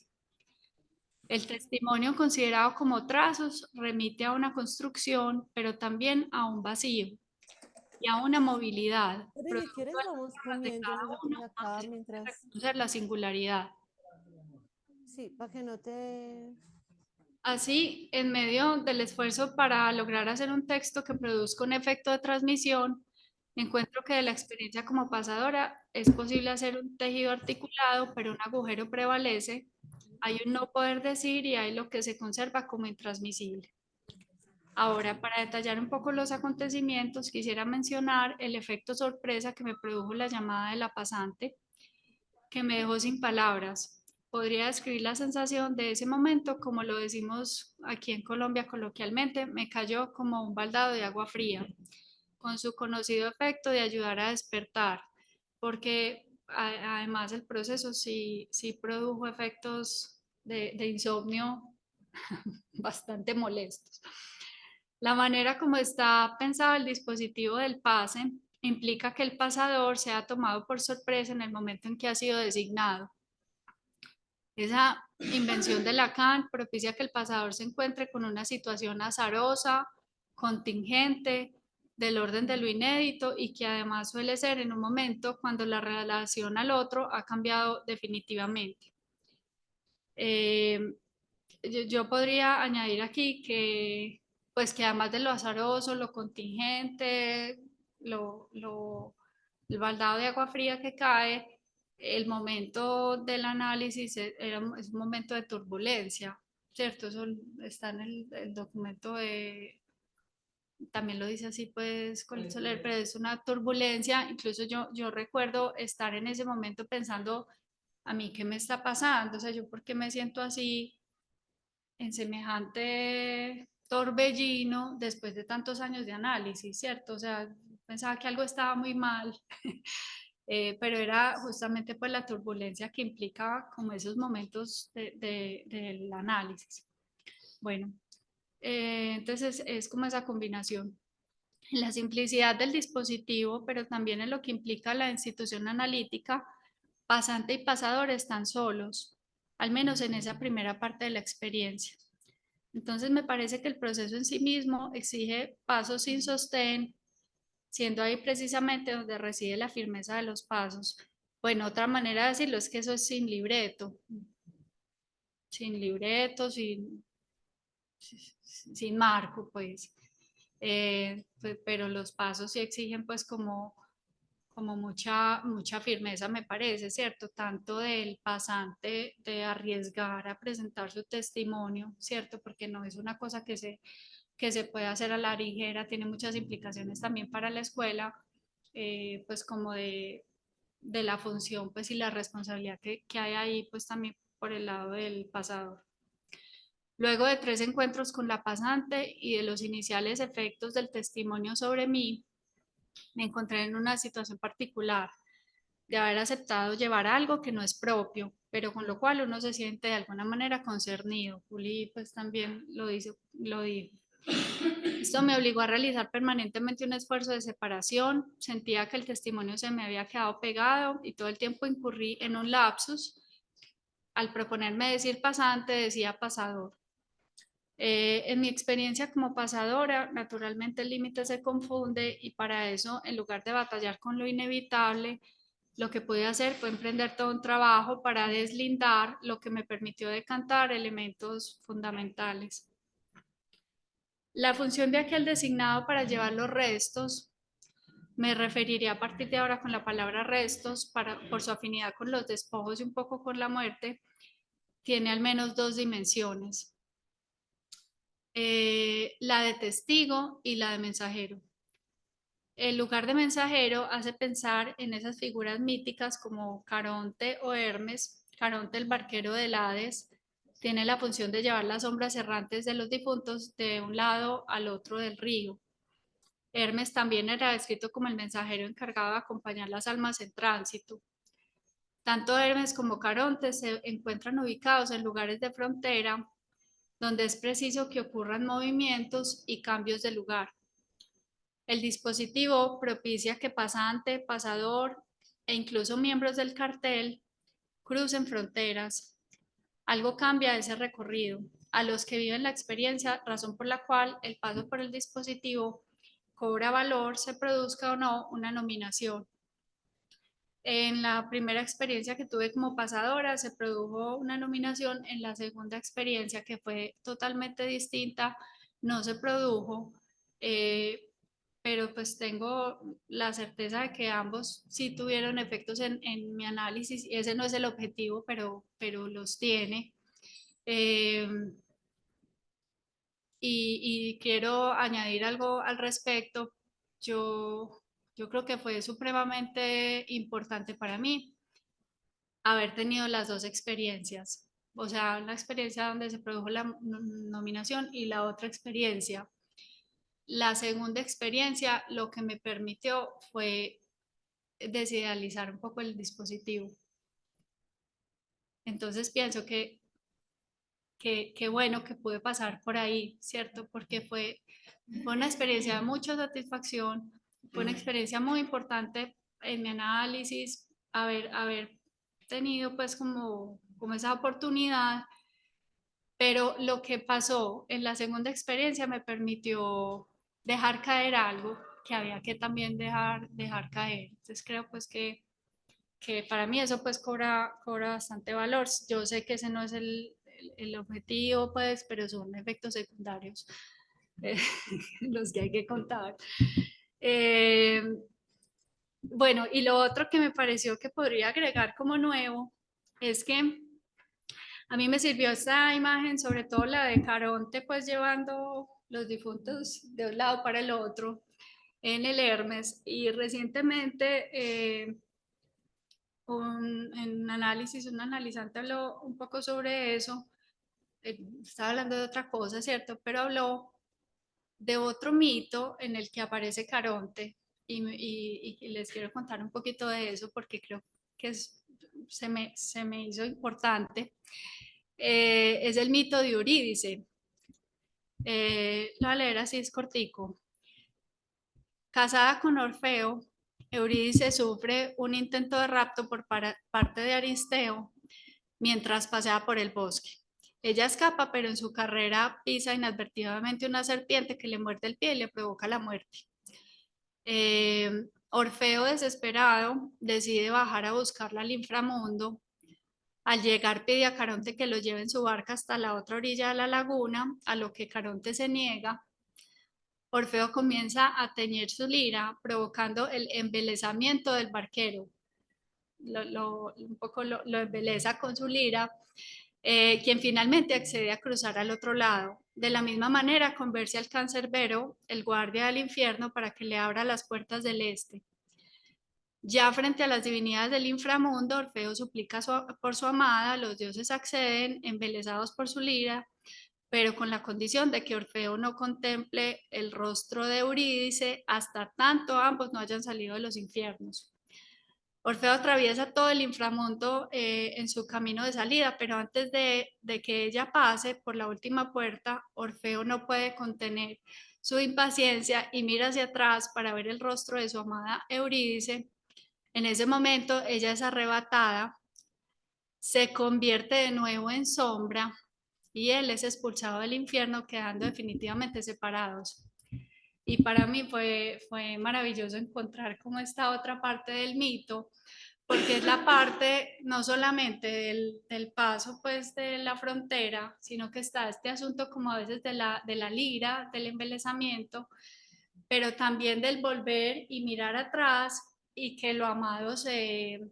El testimonio considerado como trazos remite a una construcción, pero también a un vacío y a una movilidad, Pero si producto quieres de las vamos formas de comiendo cada uno nosotros acá antes de mientras, reconocer la singularidad. sí, para que no te... Así, en medio del esfuerzo para lograr hacer un texto que produzca un efecto de transmisión, encuentro que de la experiencia como pasadora es posible hacer un tejido articulado, pero un agujero prevalece. Hay un no poder decir y hay lo que se conserva como intransmisible. Ahora, para detallar un poco los acontecimientos, quisiera mencionar el efecto sorpresa que me produjo la llamada de la pasante, que me dejó sin palabras. Podría describir la sensación de ese momento, como lo decimos aquí en Colombia coloquialmente, me cayó como un baldado de agua fría, con su conocido efecto de ayudar a despertar, porque además el proceso sí produjo efectos de insomnio bastante molestos. La manera como está pensado el dispositivo del pase implica que el pasador sea tomado por sorpresa en el momento en que ha sido designado. Esa invención de Lacan propicia que el pasador se encuentre con una situación azarosa, contingente, del orden de lo inédito, y que además suele ser en un momento cuando la relación al otro ha cambiado definitivamente. Eh, yo podría añadir aquí pues que además de lo azaroso, lo contingente, el baldado de agua fría que cae, el momento del análisis es un momento de turbulencia, ¿cierto? Eso está en el documento también lo dice así, pues, con Soler, pero es una turbulencia. Incluso yo recuerdo estar en ese momento pensando, a mí, ¿qué me está pasando? O sea, yo, ¿por qué me siento así en semejante torbellino después de tantos años de análisis, ¿cierto? O sea, pensaba que algo estaba muy mal, pero era justamente pues la turbulencia que implicaba como esos momentos del análisis. Bueno, entonces es como esa combinación. En la simplicidad del dispositivo, pero también en lo que implica la institución analítica, pasante y pasador están solos, al menos en esa primera parte de la experiencia. Entonces me parece que el proceso en sí mismo exige pasos sin sostén, siendo ahí precisamente donde reside la firmeza de los pasos. Bueno, otra manera de decirlo es que eso es sin libreto, sin marco, pues. Pero los pasos sí exigen pues como mucha firmeza, me parece, ¿cierto? Tanto del pasante de arriesgar a presentar su testimonio, ¿cierto? Porque no es una cosa que se puede hacer a la ligera, tiene muchas implicaciones también para la escuela, pues como de la función pues y la responsabilidad que hay ahí pues también por el lado del pasador. Luego de 3 encuentros con la pasante y de los iniciales efectos del testimonio sobre mí, me encontré en una situación particular de haber aceptado llevar algo que no es propio, pero con lo cual uno se siente de alguna manera concernido. Juli pues también lo dijo. Esto me obligó a realizar permanentemente un esfuerzo de separación, sentía que el testimonio se me había quedado pegado y todo el tiempo incurrí en un lapsus. Al proponerme decir pasante, decía pasador. En mi experiencia como pasadora, naturalmente el límite se confunde y para eso, en lugar de batallar con lo inevitable, lo que pude hacer fue emprender todo un trabajo para deslindar lo que me permitió decantar elementos fundamentales. La función de aquel designado para llevar los restos, me referiré a partir de ahora con la palabra restos por su afinidad con los despojos y un poco con la muerte, tiene al menos 2 dimensiones. La de testigo y la de mensajero. El lugar de mensajero hace pensar en esas figuras míticas como Caronte o Hermes. Caronte, el barquero del Hades, tiene la función de llevar las sombras errantes de los difuntos de un lado al otro del río. Hermes también era descrito como el mensajero encargado de acompañar las almas en tránsito. Tanto Hermes como Caronte se encuentran ubicados en lugares de frontera donde es preciso que ocurran movimientos y cambios de lugar. El dispositivo propicia que pasante, pasador e incluso miembros del cartel crucen fronteras. Algo cambia ese recorrido. A los que viven la experiencia, razón por la cual el paso por el dispositivo cobra valor, se produzca o no una nominación. En la primera experiencia que tuve como pasadora se produjo una nominación, en la segunda experiencia que fue totalmente distinta no se produjo, pero pues tengo la certeza de que ambos sí tuvieron efectos en mi análisis. Ese no es el objetivo, pero los tiene. Y quiero añadir algo al respecto. Yo creo que fue supremamente importante para mí haber tenido las 2 experiencias, o sea, la experiencia donde se produjo la nominación y la otra experiencia. La segunda experiencia lo que me permitió fue desidealizar un poco el dispositivo. Entonces pienso que bueno que pude pasar por ahí, ¿cierto? Porque fue una experiencia de mucha satisfacción, fue una experiencia muy importante en mi análisis, haber tenido pues como esa oportunidad, pero lo que pasó en la segunda experiencia me permitió dejar caer algo que había que también dejar caer. Entonces creo pues que para mí eso pues cobra bastante valor. Yo sé que ese no es el objetivo pues, pero son efectos secundarios los que hay que contar. Bueno, y lo otro que me pareció que podría agregar como nuevo es que a mí me sirvió esta imagen, sobre todo la de Caronte, pues llevando los difuntos de un lado para el otro en el Hermes. Y recientemente un analizante habló un poco sobre eso. Estaba hablando de otra cosa, ¿cierto? Pero habló de otro mito en el que aparece Caronte. Y les quiero contar un poquito de eso porque creo que se me hizo importante. Es el mito de Eurídice. Lo voy a leer así, es cortico. Casada con Orfeo, Eurídice sufre un intento de rapto por parte de Aristeo mientras pasea por el bosque. Ella escapa, pero en su carrera pisa inadvertidamente una serpiente que le muerde el pie y le provoca la muerte. Orfeo, desesperado, decide bajar a buscarla al inframundo. Al llegar pide a Caronte que lo lleve en su barca hasta la otra orilla de la laguna, a lo que Caronte se niega. Orfeo comienza a teñir su lira, provocando el embelesamiento del barquero. Un poco lo embeleza con su lira, quien finalmente accede a cruzar al otro lado. De la misma manera convence al cancerbero, el guardia del infierno, para que le abra las puertas del este. Ya frente a las divinidades del inframundo, Orfeo suplica por su amada, los dioses acceden, embelesados por su lira, pero con la condición de que Orfeo no contemple el rostro de Eurídice hasta tanto ambos no hayan salido de los infiernos. Orfeo atraviesa todo el inframundo en su camino de salida, pero antes de que ella pase por la última puerta, Orfeo no puede contener su impaciencia y mira hacia atrás para ver el rostro de su amada Eurídice. En ese momento ella es arrebatada, se convierte de nuevo en sombra y él es expulsado del infierno, quedando definitivamente separados. Y para mí fue maravilloso encontrar como esta otra parte del mito, porque es la parte no solamente del paso pues de la frontera, sino que está este asunto como a veces de la lira, del embelesamiento, pero también del volver y mirar atrás y que lo amado se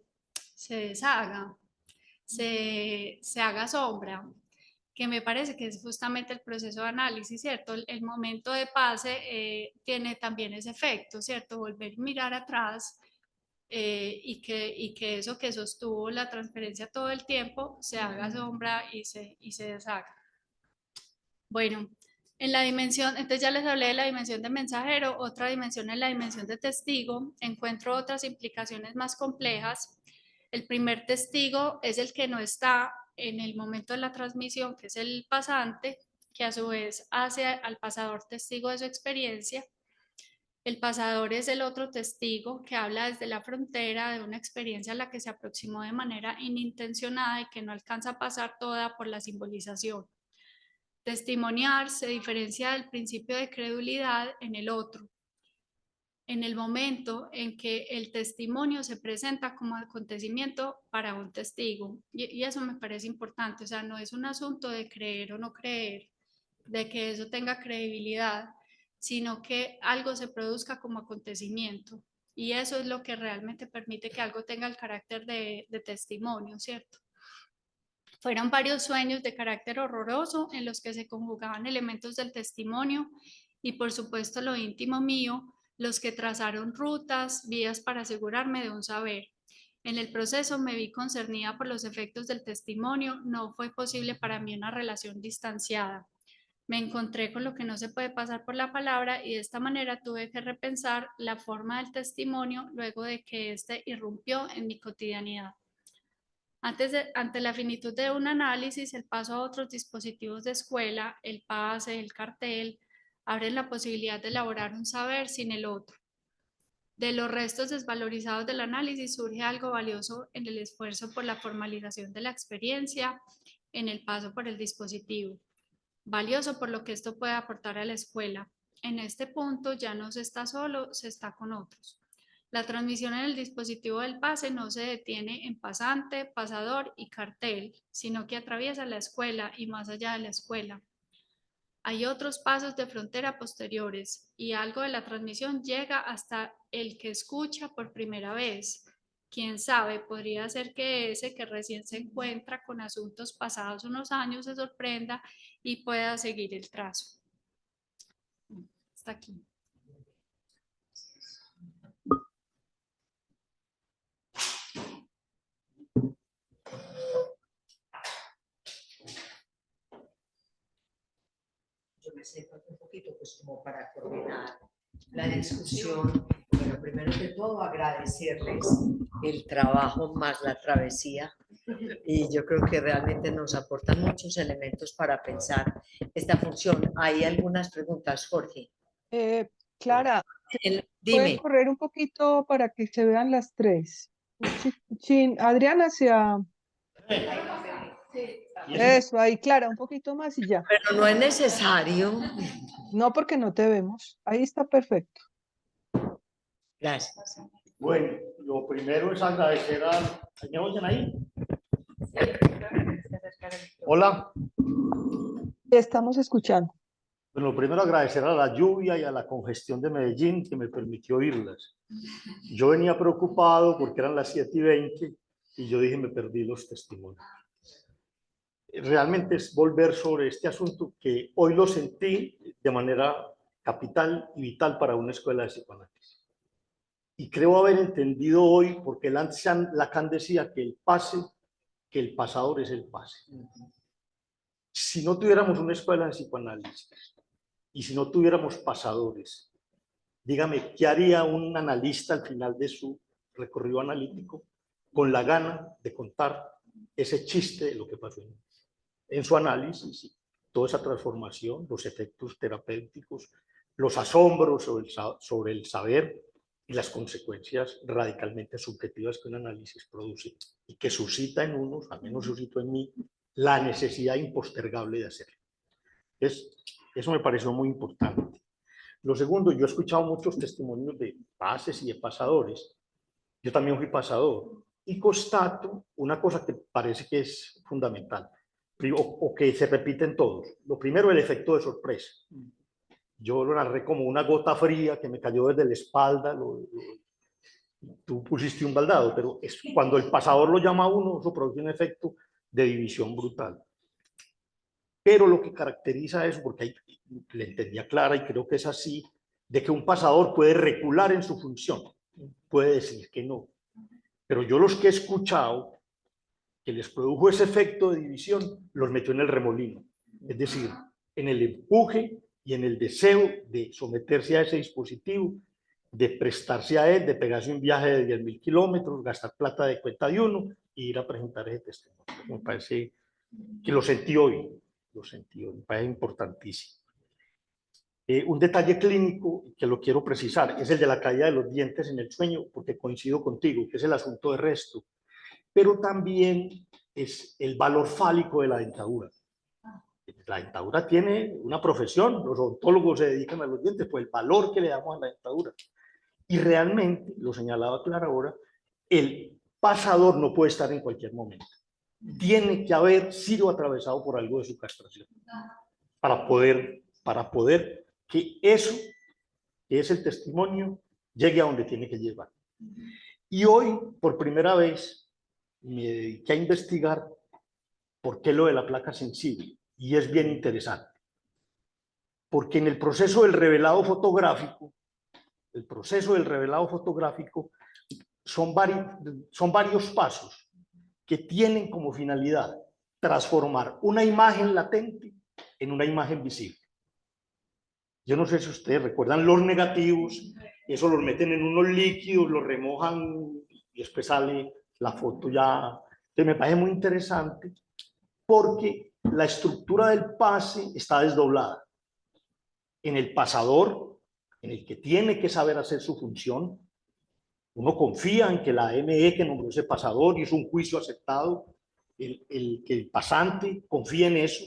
deshaga, se haga sombra, que me parece que es justamente el proceso de análisis, ¿cierto? El momento de pase tiene también ese efecto, ¿cierto? Volver y mirar atrás y que eso que sostuvo la transferencia todo el tiempo se haga sombra y se deshaga. Bueno, en la dimensión, entonces ya les hablé de la dimensión de mensajero, otra dimensión es la dimensión de testigo. Encuentro otras implicaciones más complejas. El primer testigo es el que no está en el momento de la transmisión, que es el pasante, que a su vez hace al pasador testigo de su experiencia. El pasador es el otro testigo que habla desde la frontera de una experiencia a la que se aproximó de manera inintencionada y que no alcanza a pasar toda por la simbolización. Testimoniar se diferencia del principio de credulidad en el otro, en el momento en que el testimonio se presenta como acontecimiento para un testigo. Y eso me parece importante, o sea, no es un asunto de creer o no creer, de que eso tenga credibilidad, sino que algo se produzca como acontecimiento. Y eso es lo que realmente permite que algo tenga el carácter de testimonio, ¿cierto? Fueron varios sueños de carácter horroroso en los que se conjugaban elementos del testimonio y por supuesto lo íntimo mío, los que trazaron rutas, vías para asegurarme de un saber. En el proceso me vi concernida por los efectos del testimonio, no fue posible para mí una relación distanciada. Me encontré con lo que no se puede pasar por la palabra y de esta manera tuve que repensar la forma del testimonio luego de que éste irrumpió en mi cotidianidad. Ante la finitud de un análisis, el paso a otros dispositivos de escuela, el pase, el cartel, abren la posibilidad de elaborar un saber sin el otro. De los restos desvalorizados del análisis surge algo valioso en el esfuerzo por la formalización de la experiencia, en el paso por el dispositivo. Valioso por lo que esto puede aportar a la escuela. En este punto ya no se está solo, se está con otros. La transmisión en el dispositivo del pase no se detiene en pasante, pasador y cartel, sino que atraviesa la escuela y más allá de la escuela. Hay otros pasos de frontera posteriores y algo de la transmisión llega hasta el que escucha por primera vez. Quién sabe, podría ser que ese que recién se encuentra con asuntos pasados unos años se sorprenda y pueda seguir el trazo. Hasta aquí. Yo me siento un poquito pues como para coordinar la discusión. Bueno, primero que todo agradecerles el trabajo más la travesía y yo creo que realmente nos aportan muchos elementos para pensar esta función. Hay algunas preguntas, Jorge. Clara, Dime. ¿puede correr un poquito para que se vean las tres? Adriana hacia... Eso, ahí, Clara, un poquito más y ya. Pero no es necesario. No, porque no te vemos. Ahí está perfecto. Gracias. Bueno, lo primero es agradecer al... ¿Me oyen ahí? Hola. Estamos escuchando. Bueno, lo primero agradecer a la lluvia y a la congestión de Medellín que me permitió oírlas. Yo venía preocupado porque eran las 7:20 y yo dije, me perdí los testimonios. Realmente es volver sobre este asunto que hoy lo sentí de manera capital y vital para una escuela de psicoanálisis. Y creo haber entendido hoy, porque Lacan decía que el pasador es el pase. Si no tuviéramos una escuela de psicoanálisis y si no tuviéramos pasadores, dígame, ¿qué haría un analista al final de su recorrido analítico con la gana de contar ese chiste de lo que pasó en su análisis? Toda esa transformación, los efectos terapéuticos, los asombros sobre el saber y las consecuencias radicalmente subjetivas que un análisis produce y que suscita en unos, al menos suscitó en mí, la necesidad impostergable de hacerlo. Eso me pareció muy importante. Lo segundo, yo he escuchado muchos testimonios de pases y de pasadores. Yo también fui pasador y constato una cosa que parece que es fundamental o que se repite en todos. Lo primero, el efecto de sorpresa. Yo lo narré como una gota fría que me cayó desde la espalda. Tú pusiste un baldado, pero es cuando el pasador lo llama a uno, eso produce un efecto de división brutal. Pero lo que caracteriza eso, porque le entendía clara y creo que es así, de que un pasador puede recular en su función, puede decir que no. Pero yo los que he escuchado que les produjo ese efecto de división, los metió en el remolino, es decir, en el empuje y en el deseo de someterse a ese dispositivo, de prestarse a él, de pegarse un viaje de 10.000 kilómetros, gastar plata de cuenta de uno e ir a presentar ese testimonio. Me parece que lo sentí hoy, me parece importantísimo. Un detalle clínico que lo quiero precisar es el de la caída de los dientes en el sueño, porque coincido contigo, que es el asunto de resto, pero también es el valor fálico de la dentadura. La dentadura tiene una profesión, los odontólogos se dedican a los dientes, pues el valor que le damos a la dentadura. Y realmente, lo señalaba Clara ahora, el pasador no puede estar en cualquier momento. Tiene que haber sido atravesado por algo de su castración para poder que eso, que es el testimonio, llegue a donde tiene que llegar. Y hoy, por primera vez, me dediqué a investigar por qué lo de la placa sensible. Y es bien interesante. Porque en el proceso del revelado fotográfico, son varios pasos que tienen como finalidad transformar una imagen latente en una imagen visible. Yo no sé si ustedes recuerdan los negativos, eso los meten en unos líquidos, los remojan y después sale la foto ya. Entonces me parece muy interesante porque la estructura del pase está desdoblada. En el pasador, en el que tiene que saber hacer su función, uno confía en que la AME que nombró ese pasador y es un juicio aceptado, que el pasante confía en eso.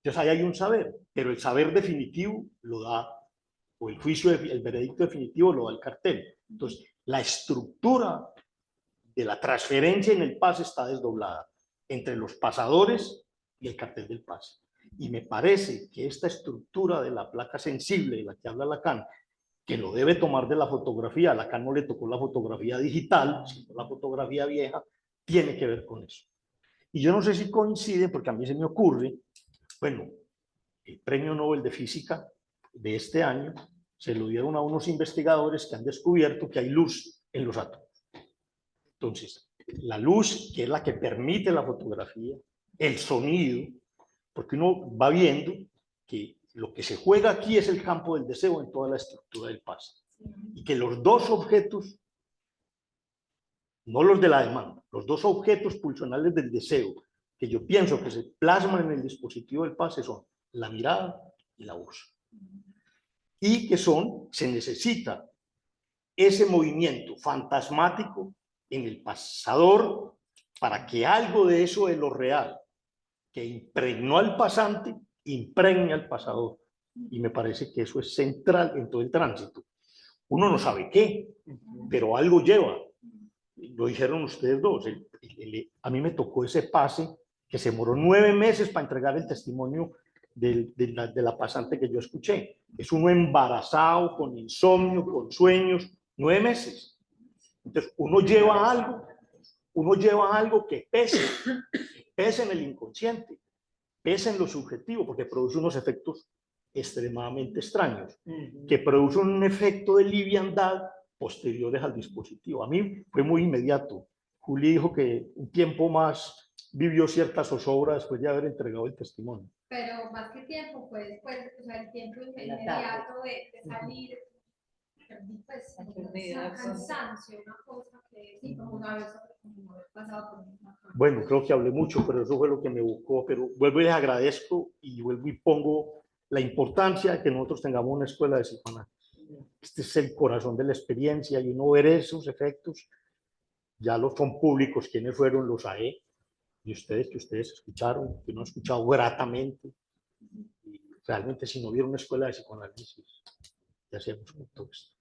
Entonces ahí hay un saber, pero el saber definitivo lo da, o el juicio, el veredicto definitivo lo da el cartel. Entonces la estructura de la transferencia en el pase está desdoblada entre los pasadores y el cartel del pase. Y me parece que esta estructura de la placa sensible de la que habla Lacan, que lo debe tomar de la fotografía, a Lacan no le tocó la fotografía digital, sino la fotografía vieja, tiene que ver con eso. Y yo no sé si coincide, porque a mí se me ocurre, bueno, el premio Nobel de Física de este año se lo dieron a unos investigadores que han descubierto que hay luz en los átomos. Entonces, la luz, que es la que permite la fotografía, el sonido, porque uno va viendo que lo que se juega aquí es el campo del deseo en toda la estructura del pase. Y que los dos objetos, no los de la demanda, los dos objetos pulsionales del deseo, que yo pienso que se plasman en el dispositivo del pase son la mirada y la voz. Y que se necesita ese movimiento fantasmático en el pasador para que algo de eso de lo real que impregnó al pasante impregne al pasador. Y me parece que eso es central en todo el tránsito. Uno no sabe qué, pero algo lleva. Lo dijeron ustedes dos. A mí me tocó ese pase que se demoró 9 meses para entregar el testimonio de la pasante que yo escuché. Es uno embarazado, con insomnio, con sueños, 9 meses. Entonces, uno lleva algo que pesa en el inconsciente, pesa en lo subjetivo, porque produce unos efectos extremadamente extraños, que producen un efecto de liviandad posteriores al dispositivo. A mí fue muy inmediato. Juli dijo que un tiempo más vivió cierta zozobra después de haber entregado el testimonio. Pero más que tiempo, pues, o sea, el tiempo inmediato de salir, pues, cansancio, una cosa que sí, como una vez pasado por una. Bueno, creo que hablé mucho, pero eso fue lo que me buscó. Pero vuelvo y les agradezco y vuelvo y pongo la importancia de que nosotros tengamos una escuela de psicoanálisis. Este es el corazón de la experiencia y uno ver esos efectos, ya los son públicos, quienes fueron los AE, y ustedes, que ustedes escucharon, que no han escuchado gratamente. Y realmente si no hubiera una escuela de psicoanálisis, ya hacemos con todo esto.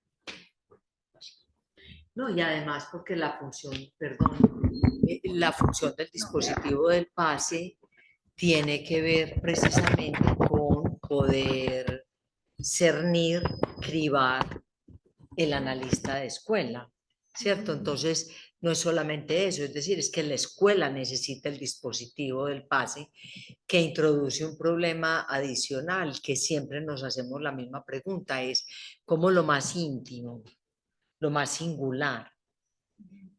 No, y además porque la función, la función del dispositivo del pase tiene que ver precisamente con poder cernir, cribar el analista de escuela, ¿cierto? Entonces, no es solamente eso, es decir, es que la escuela necesita el dispositivo del pase que introduce un problema adicional que siempre nos hacemos la misma pregunta, es cómo lo más íntimo, lo más singular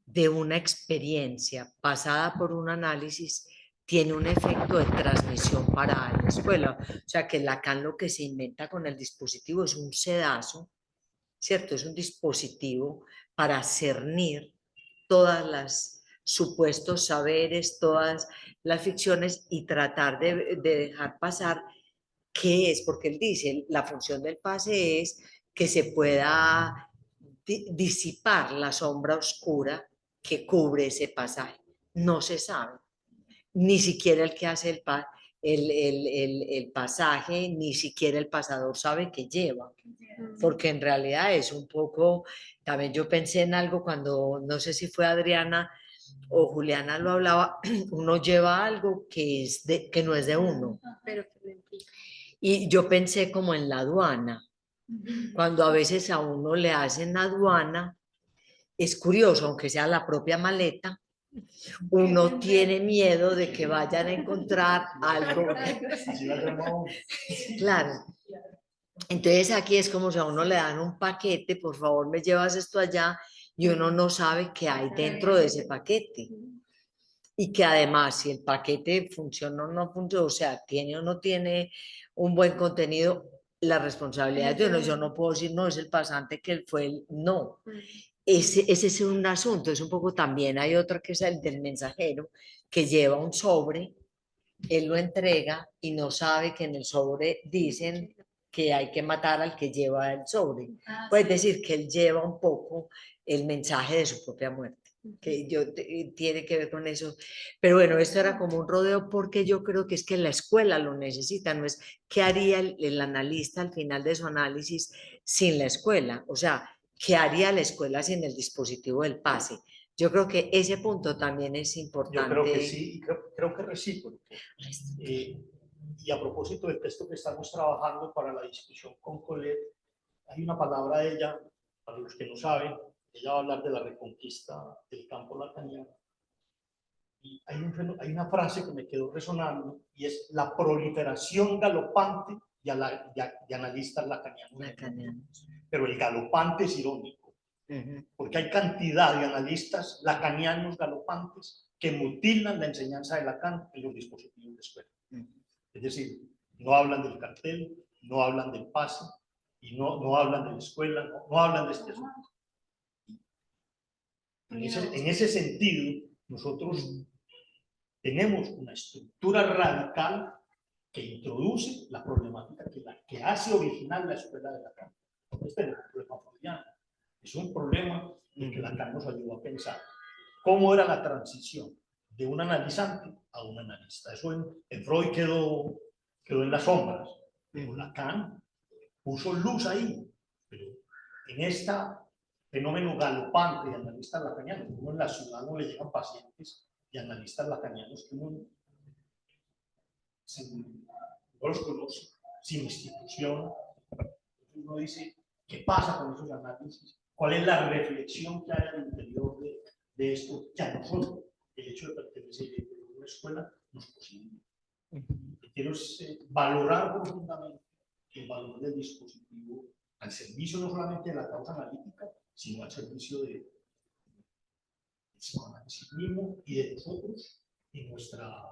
de una experiencia pasada por un análisis tiene un efecto de transmisión para la escuela. O sea que Lacan lo que se inventa con el dispositivo es un sedazo, ¿cierto? Es un dispositivo para cernir todas las supuestos saberes, todas las ficciones y tratar de dejar pasar qué es, porque él dice, la función del pase es que se pueda disipar la sombra oscura que cubre ese pasaje. No se sabe. Ni siquiera el que hace el pasaje, ni siquiera el pasador sabe qué lleva. Porque en realidad es un poco, también yo pensé en algo cuando, no sé si fue Adriana o Juliana lo hablaba, uno lleva algo que no es de uno. Pero que lo implica. Y yo pensé como en la aduana. Cuando a veces a uno le hacen aduana, es curioso, aunque sea la propia maleta, uno tiene miedo de que vayan a encontrar algo. Claro. Entonces aquí es como si a uno le dan un paquete, por favor me llevas esto allá, y uno no sabe qué hay dentro de ese paquete. Y que además si el paquete funciona o no funciona, o sea, tiene o no tiene un buen contenido, la responsabilidad de uno. Yo no puedo decir, no, es el pasante que fue el... No, ese es un asunto, es un poco también. Hay otro que es el del mensajero, que lleva un sobre, él lo entrega y no sabe que en el sobre dicen que hay que matar al que lleva el sobre. Puede decir que él lleva un poco el mensaje de su propia muerte, que tiene que ver con eso. Pero bueno, esto era como un rodeo porque yo creo que es que la escuela lo necesita, no es qué haría el analista al final de su análisis sin la escuela, o sea, qué haría la escuela sin el dispositivo del pase. Yo creo que ese punto también es importante. Yo creo que sí, y creo que es recíproco. Y a propósito del texto que estamos trabajando para la discusión con Colette, hay una palabra de ella, para los que no saben, ella va a hablar de la reconquista del campo lacaniano. Y hay una frase que me quedó resonando, y es la proliferación galopante de analistas lacanianos. Pero el galopante es irónico, porque hay cantidad de analistas lacanianos galopantes que mutilan la enseñanza de Lacan en los dispositivos de escuela. Es decir, no hablan del cartel, no hablan del pase, y no hablan de la escuela, no hablan de este asunto. En ese sentido, nosotros tenemos una estructura radical que introduce la problemática que hace original la escuela de Lacan. Este no es un problema freudiano, es un problema en que Lacan nos ayudó a pensar cómo era la transición de un analizante a un analista. Eso en Freud quedó en las sombras, pero Lacan puso luz ahí. Pero en este fenómeno galopante de analistas lacanianos. Uno en la ciudad no le llegan pacientes de analistas lacanianos que uno no los conoce, sin institución. Uno dice, ¿qué pasa con esos análisis? ¿Cuál es la reflexión que hay al interior de esto? Que a nosotros, el hecho de pertenecer a una escuela, nos posibilita. Quiero valorar profundamente el valor del dispositivo al servicio no solamente de la causa analítica, sino al servicio del psicoanálisis mismo y de nosotros y nuestra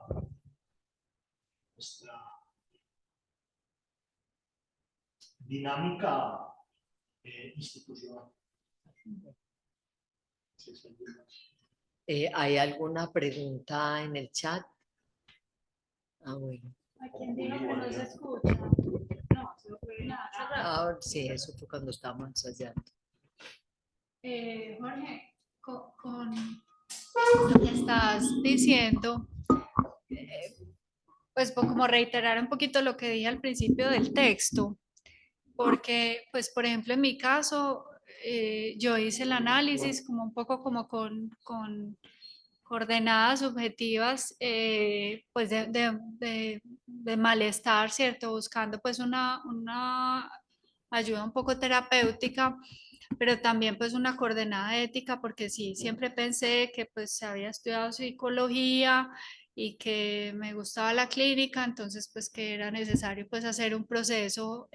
dinámica institucional. ¿Hay alguna pregunta en el chat? Ah, bueno. ¿A quién dijo que no se escucha? No, se lo fue nada. Ah, sí, eso fue cuando estábamos ensayando. Jorge, con lo que estás diciendo, pues como reiterar un poquito lo que dije al principio del texto, porque pues por ejemplo en mi caso yo hice el análisis como un poco como con coordenadas subjetivas pues de malestar, ¿cierto? Buscando pues una ayuda un poco terapéutica, pero también pues una coordenada ética, porque sí, siempre pensé que pues había estudiado psicología y que me gustaba la clínica, entonces pues que era necesario pues hacer un proceso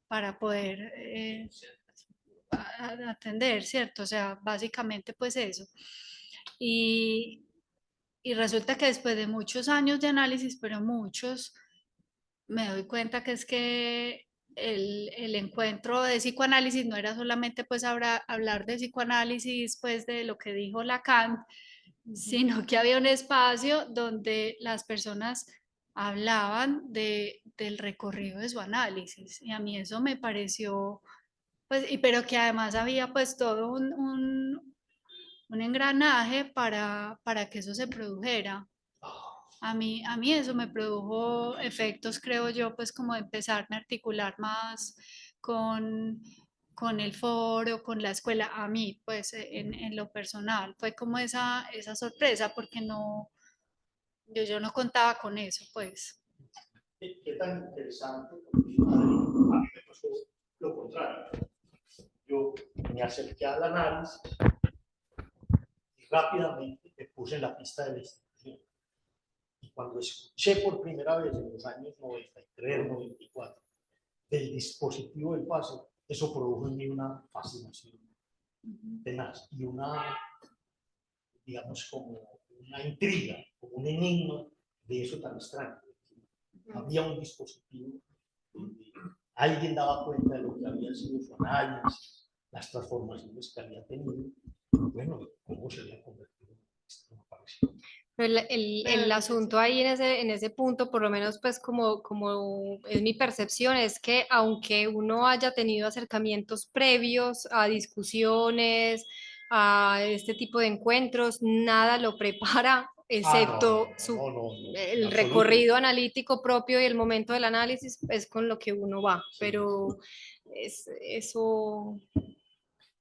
para poder atender, ¿cierto? O sea, básicamente pues eso. Y resulta que después de muchos años de análisis, pero muchos, me doy cuenta que es que el encuentro de psicoanálisis no era solamente pues hablar de psicoanálisis pues de lo que dijo Lacan, sino que había un espacio donde las personas hablaban del recorrido de su análisis y a mí eso me pareció pues pero que además había pues todo un engranaje para que eso se produjera. A mí eso me produjo efectos, creo yo, pues como de empezarme a articular más con el foro, con la escuela, a mí, pues en lo personal. Fue como esa sorpresa, porque no, yo no contaba con eso, pues. ¿Qué tan interesante? Porque a mí me pasó lo contrario. Yo me acerqué al análisis y rápidamente me puse en la pista de la institución. Y cuando escuché por primera vez en los años 93, 94, del dispositivo del paso, eso produjo en mí una fascinación tenaz y una, digamos, como una intriga, como un enigma de eso tan extraño. Había un dispositivo donde alguien daba cuenta de lo que había sido su análisis, las transformaciones que había tenido, bueno, cómo se había convertido en esto, me pareció. Pero el asunto ahí en ese punto, por lo menos pues como es mi percepción, es que aunque uno haya tenido acercamientos previos a discusiones, a este tipo de encuentros, nada lo prepara excepto el recorrido analítico propio y el momento del análisis es con lo que uno va, pero eso...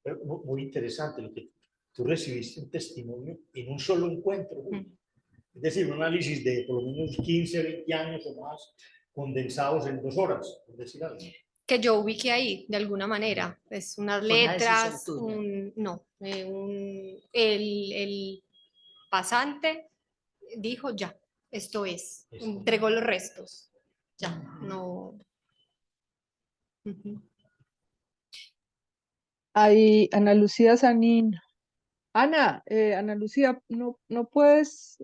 Pero muy interesante lo que tú recibiste un testimonio en un solo encuentro. Es decir, un análisis de por lo menos 15, 20 años o más condensados en 2 horas, por decir algo. Que yo ubiqué ahí, de alguna manera. Es unas letras, el pasante dijo ya, esto es, entregó los restos. Ya, no. Ahí, Ana Lucía Sanín. Ana, Ana Lucía, ¿no puedes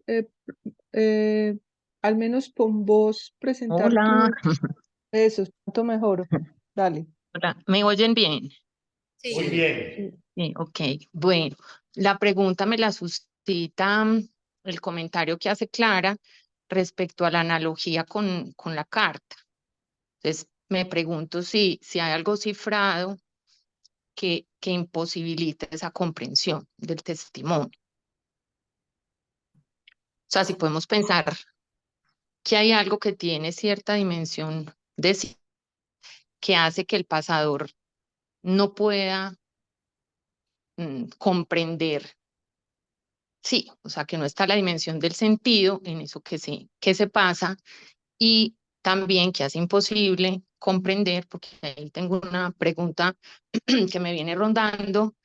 al menos con vos presentar Hola, eso? Es tanto mejor. Dale. hola, ¿me oyen bien? Sí. Muy bien. Sí, ok. Bueno, la pregunta me la suscita el comentario que hace Clara respecto a la analogía con la carta. Entonces, me pregunto si hay algo cifrado que imposibilite esa comprensión del testimonio. O sea, si podemos pensar que hay algo que tiene cierta dimensión de sí, que hace que el pasador no pueda comprender. Sí, o sea, que no está la dimensión del sentido en eso que se pasa, y también que hace imposible comprender, porque ahí tengo una pregunta que me viene rondando,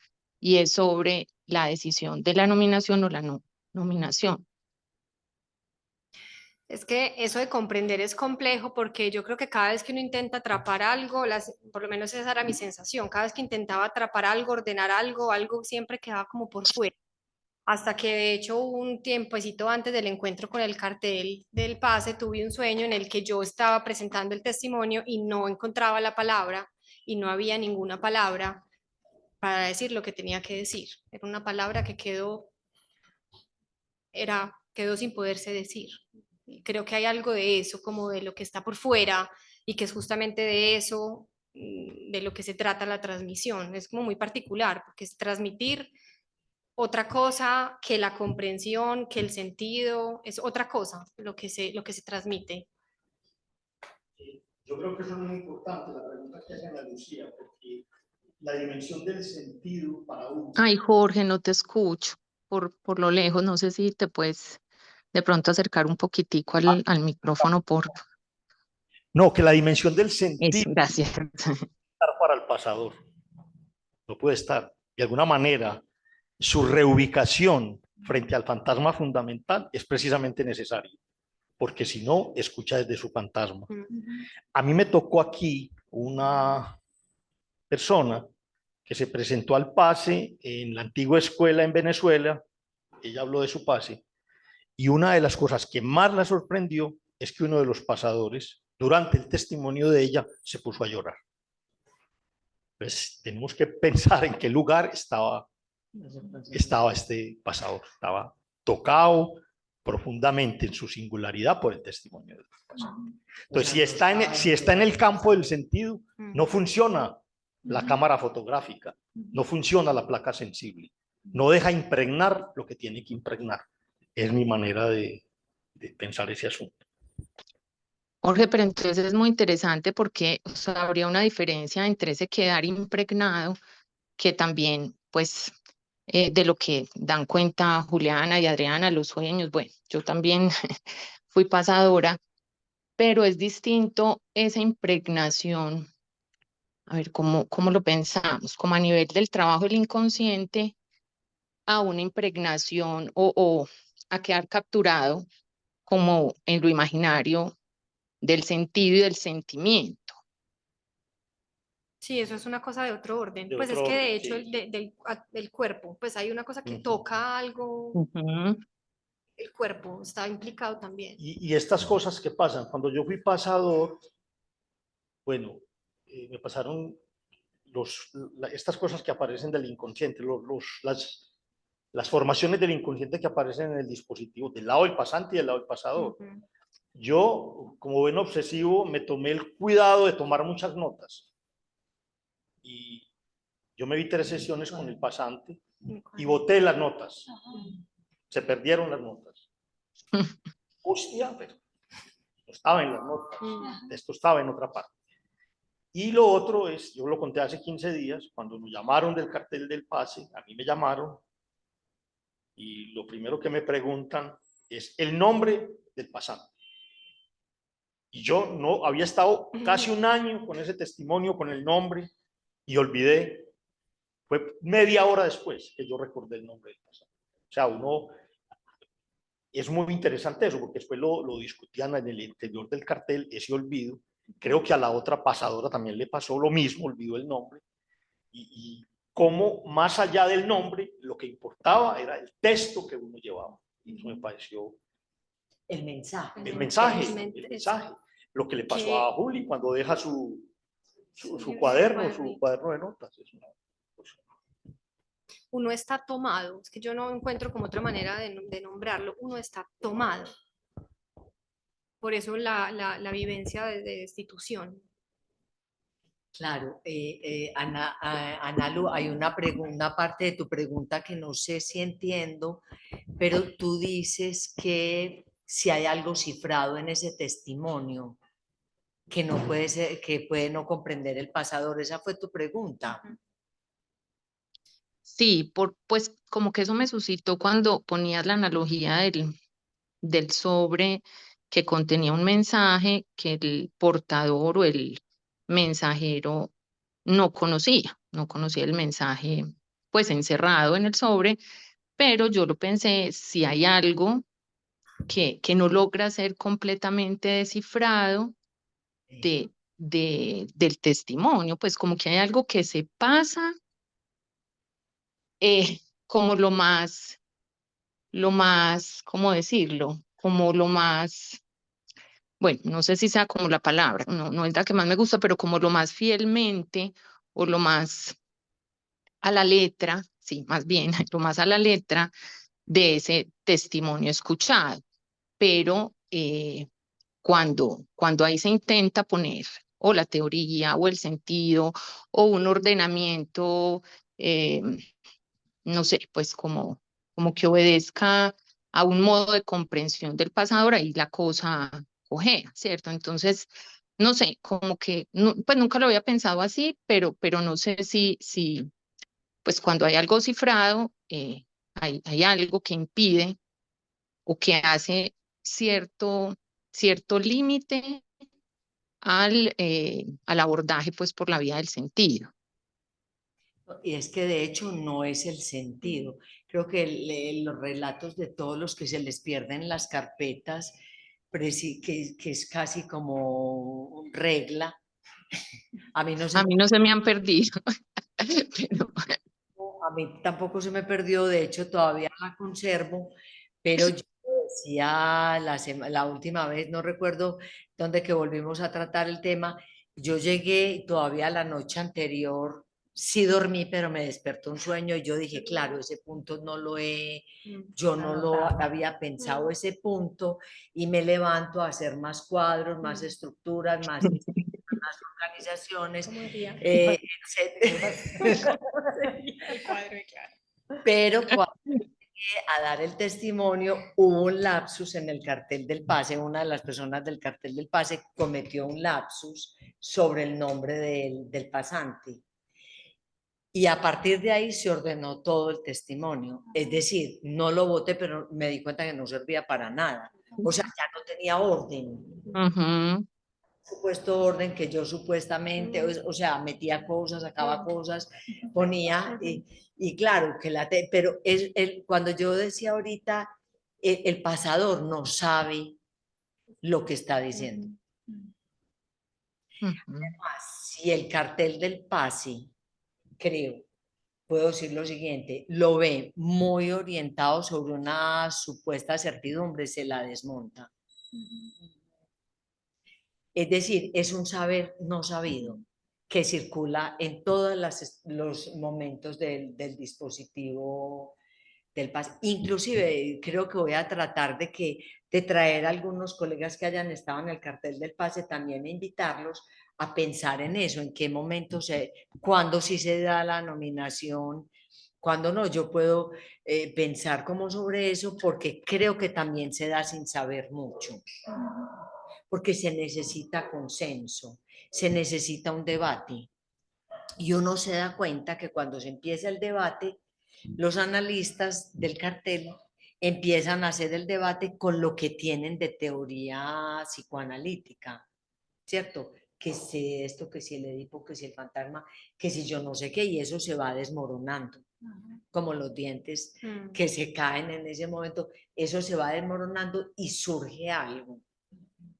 y es sobre la decisión de la nominación o la no nominación. Es que eso de comprender es complejo porque yo creo que cada vez que uno intenta atrapar algo, por lo menos esa era mi sensación, cada vez que intentaba atrapar algo, ordenar algo, algo siempre quedaba como por fuera. Hasta que de hecho un tiempecito antes del encuentro con el cartel del pase tuve un sueño en el que yo estaba presentando el testimonio y no encontraba la palabra y no había ninguna palabra para decir lo que tenía que decir. Era una palabra que quedó sin poderse decir. Creo que hay algo de eso, como de lo que está por fuera y que es justamente de eso, de lo que se trata la transmisión. Es como muy particular, porque es transmitir otra cosa que la comprensión, que el sentido, es otra cosa lo que se transmite. Yo creo que eso es muy importante, la pregunta que hace Ana Lucía, porque la dimensión del sentido para uno. Ay, Jorge, no te escucho por lo lejos. No sé si te puedes de pronto acercar un poquitico al micrófono, por No, que la dimensión del sentido eso. Gracias. estar para el pasador. No puede estar. De alguna manera, su reubicación frente al fantasma fundamental es precisamente necesario, porque si no, escucha desde su fantasma. A mí me tocó aquí una persona que se presentó al pase en la antigua escuela en Venezuela. Ella habló de su pase, y una de las cosas que más la sorprendió es que uno de los pasadores, durante el testimonio de ella, se puso a llorar. Pues tenemos que pensar en qué lugar estaba este pasador. Estaba tocado profundamente en su singularidad por el testimonio del pasador. Entonces, si está en el campo del sentido, no funciona la cámara fotográfica, no funciona la placa sensible, no deja impregnar lo que tiene que impregnar. Es mi manera de pensar ese asunto. Jorge, pero entonces es muy interesante porque, o sea, habría una diferencia entre ese quedar impregnado, que también, pues, de lo que dan cuenta Juliana y Adriana, los sueños. Bueno, yo también fui pasadora, pero es distinto esa impregnación. A ver, ¿cómo lo pensamos? Como a nivel del trabajo del inconsciente, a una impregnación o a quedar capturado como en lo imaginario del sentido y del sentimiento. Sí, eso es una cosa de otro orden. De Pues otro es que orden, de hecho sí. del cuerpo, pues hay una cosa que Ujú. toca algo, Ujú. el cuerpo está implicado también. Y estas cosas que pasan, cuando yo fui pasador, bueno, me pasaron estas cosas que aparecen del inconsciente, las formaciones del inconsciente que aparecen en el dispositivo, del lado del pasante y del lado del pasador. Yo, como buen obsesivo, me tomé el cuidado de tomar muchas notas. Y yo me vi 3 sesiones con el pasante y boté las notas. Se perdieron las notas. Hostia, pero no estaba en las notas. Esto estaba en otra parte. Y lo otro es, yo lo conté hace 15 días, cuando nos llamaron del cartel del pase, a mí me llamaron y lo primero que me preguntan es el nombre del pasante. Y yo no había estado casi un año con ese testimonio, con el nombre, y olvidé. Fue media hora después que yo recordé el nombre del pasante. O sea, es muy interesante eso, porque después lo discutían en el interior del cartel, ese olvido. Creo que a la otra pasadora también le pasó lo mismo, olvidó el nombre. Y cómo más allá del nombre, lo que importaba era el texto que uno llevaba. Y eso me pareció El mensaje. el mensaje. Lo que le pasó a Juli cuando deja su cuaderno de notas. Uno está tomado, es que yo no encuentro como otra manera de nombrarlo, uno está tomado. Por eso la vivencia de destitución. Claro, Analu, hay una parte de tu pregunta que no sé si entiendo, pero tú dices que si hay algo cifrado en ese testimonio. que no puede ser, que puede no comprender el pasador. Esa fue tu pregunta. Sí, pues como que eso me suscitó cuando ponías la analogía del sobre que contenía un mensaje que el portador o el mensajero no conocía el mensaje pues encerrado en el sobre, pero yo lo pensé, si hay algo que no logra ser completamente descifrado del testimonio, pues como que hay algo que se pasa como ¿cómo decirlo? Como lo más, bueno, no sé si sea como la palabra, no es la que más me gusta, pero como lo más fielmente o lo más a la letra, sí, más bien, lo más a la letra de ese testimonio escuchado. Pero cuando ahí se intenta poner o la teoría o el sentido o un ordenamiento, eh, no sé, pues como que obedezca a un modo de comprensión del pasador, ahí la cosa cojea, ¿cierto? Entonces, no sé, como que, pues nunca lo había pensado así, pero no sé si pues cuando hay algo cifrado, hay algo que impide o que hace cierto límite al abordaje, pues por la vía del sentido. Y es que de hecho no es el sentido. Creo que los relatos de todos los que se les pierden las carpetas, que es casi como regla, a mí no se A mí no se me han perdido, pero a mí tampoco se me perdió, de hecho todavía la conservo, pero yo decía la última vez, no recuerdo dónde que volvimos a tratar el tema, yo llegué todavía la noche anterior, sí dormí, pero me despertó un sueño y yo dije, claro, ese punto yo no lo había pensado ese punto y me levanto a hacer más cuadros, más estructuras, más organizaciones, ¿Cómo decía? etcétera. El cuadro, claro. Pero cuando llegué a dar el testimonio, hubo un lapsus en el cartel del pase. Una de las personas del cartel del pase cometió un lapsus sobre el nombre del pasante. Y a partir de ahí se ordenó todo el testimonio. Es decir, no lo voté, pero me di cuenta que no servía para nada. O sea, ya no tenía orden. ujú, Supuesto orden que yo supuestamente, o sea, metía cosas, sacaba cosas, ponía, y claro, pero cuando yo decía ahorita, el pasador no sabe lo que está diciendo. ujú. Si el cartel del pase, creo, puedo decir lo siguiente, lo ve muy orientado sobre una supuesta certidumbre, se la desmonta. Es decir, es un saber no sabido que circula en todos los momentos del dispositivo del PAS. Inclusive creo que voy a tratar de traer a algunos colegas que hayan estado en el cartel del pase también e invitarlos a pensar en eso, en qué momento cuándo sí se da la nominación, cuándo no. Yo puedo pensar como sobre eso porque creo que también se da sin saber mucho, porque se necesita consenso, se necesita un debate. Y uno se da cuenta que cuando se empieza el debate, los analistas del cartel empiezan a hacer el debate con lo que tienen de teoría psicoanalítica, ¿cierto? Que si esto, que si el Edipo, que si el fantasma, que si yo no sé qué, y eso se va desmoronando, como los dientes que se caen en ese momento, eso se va desmoronando y surge algo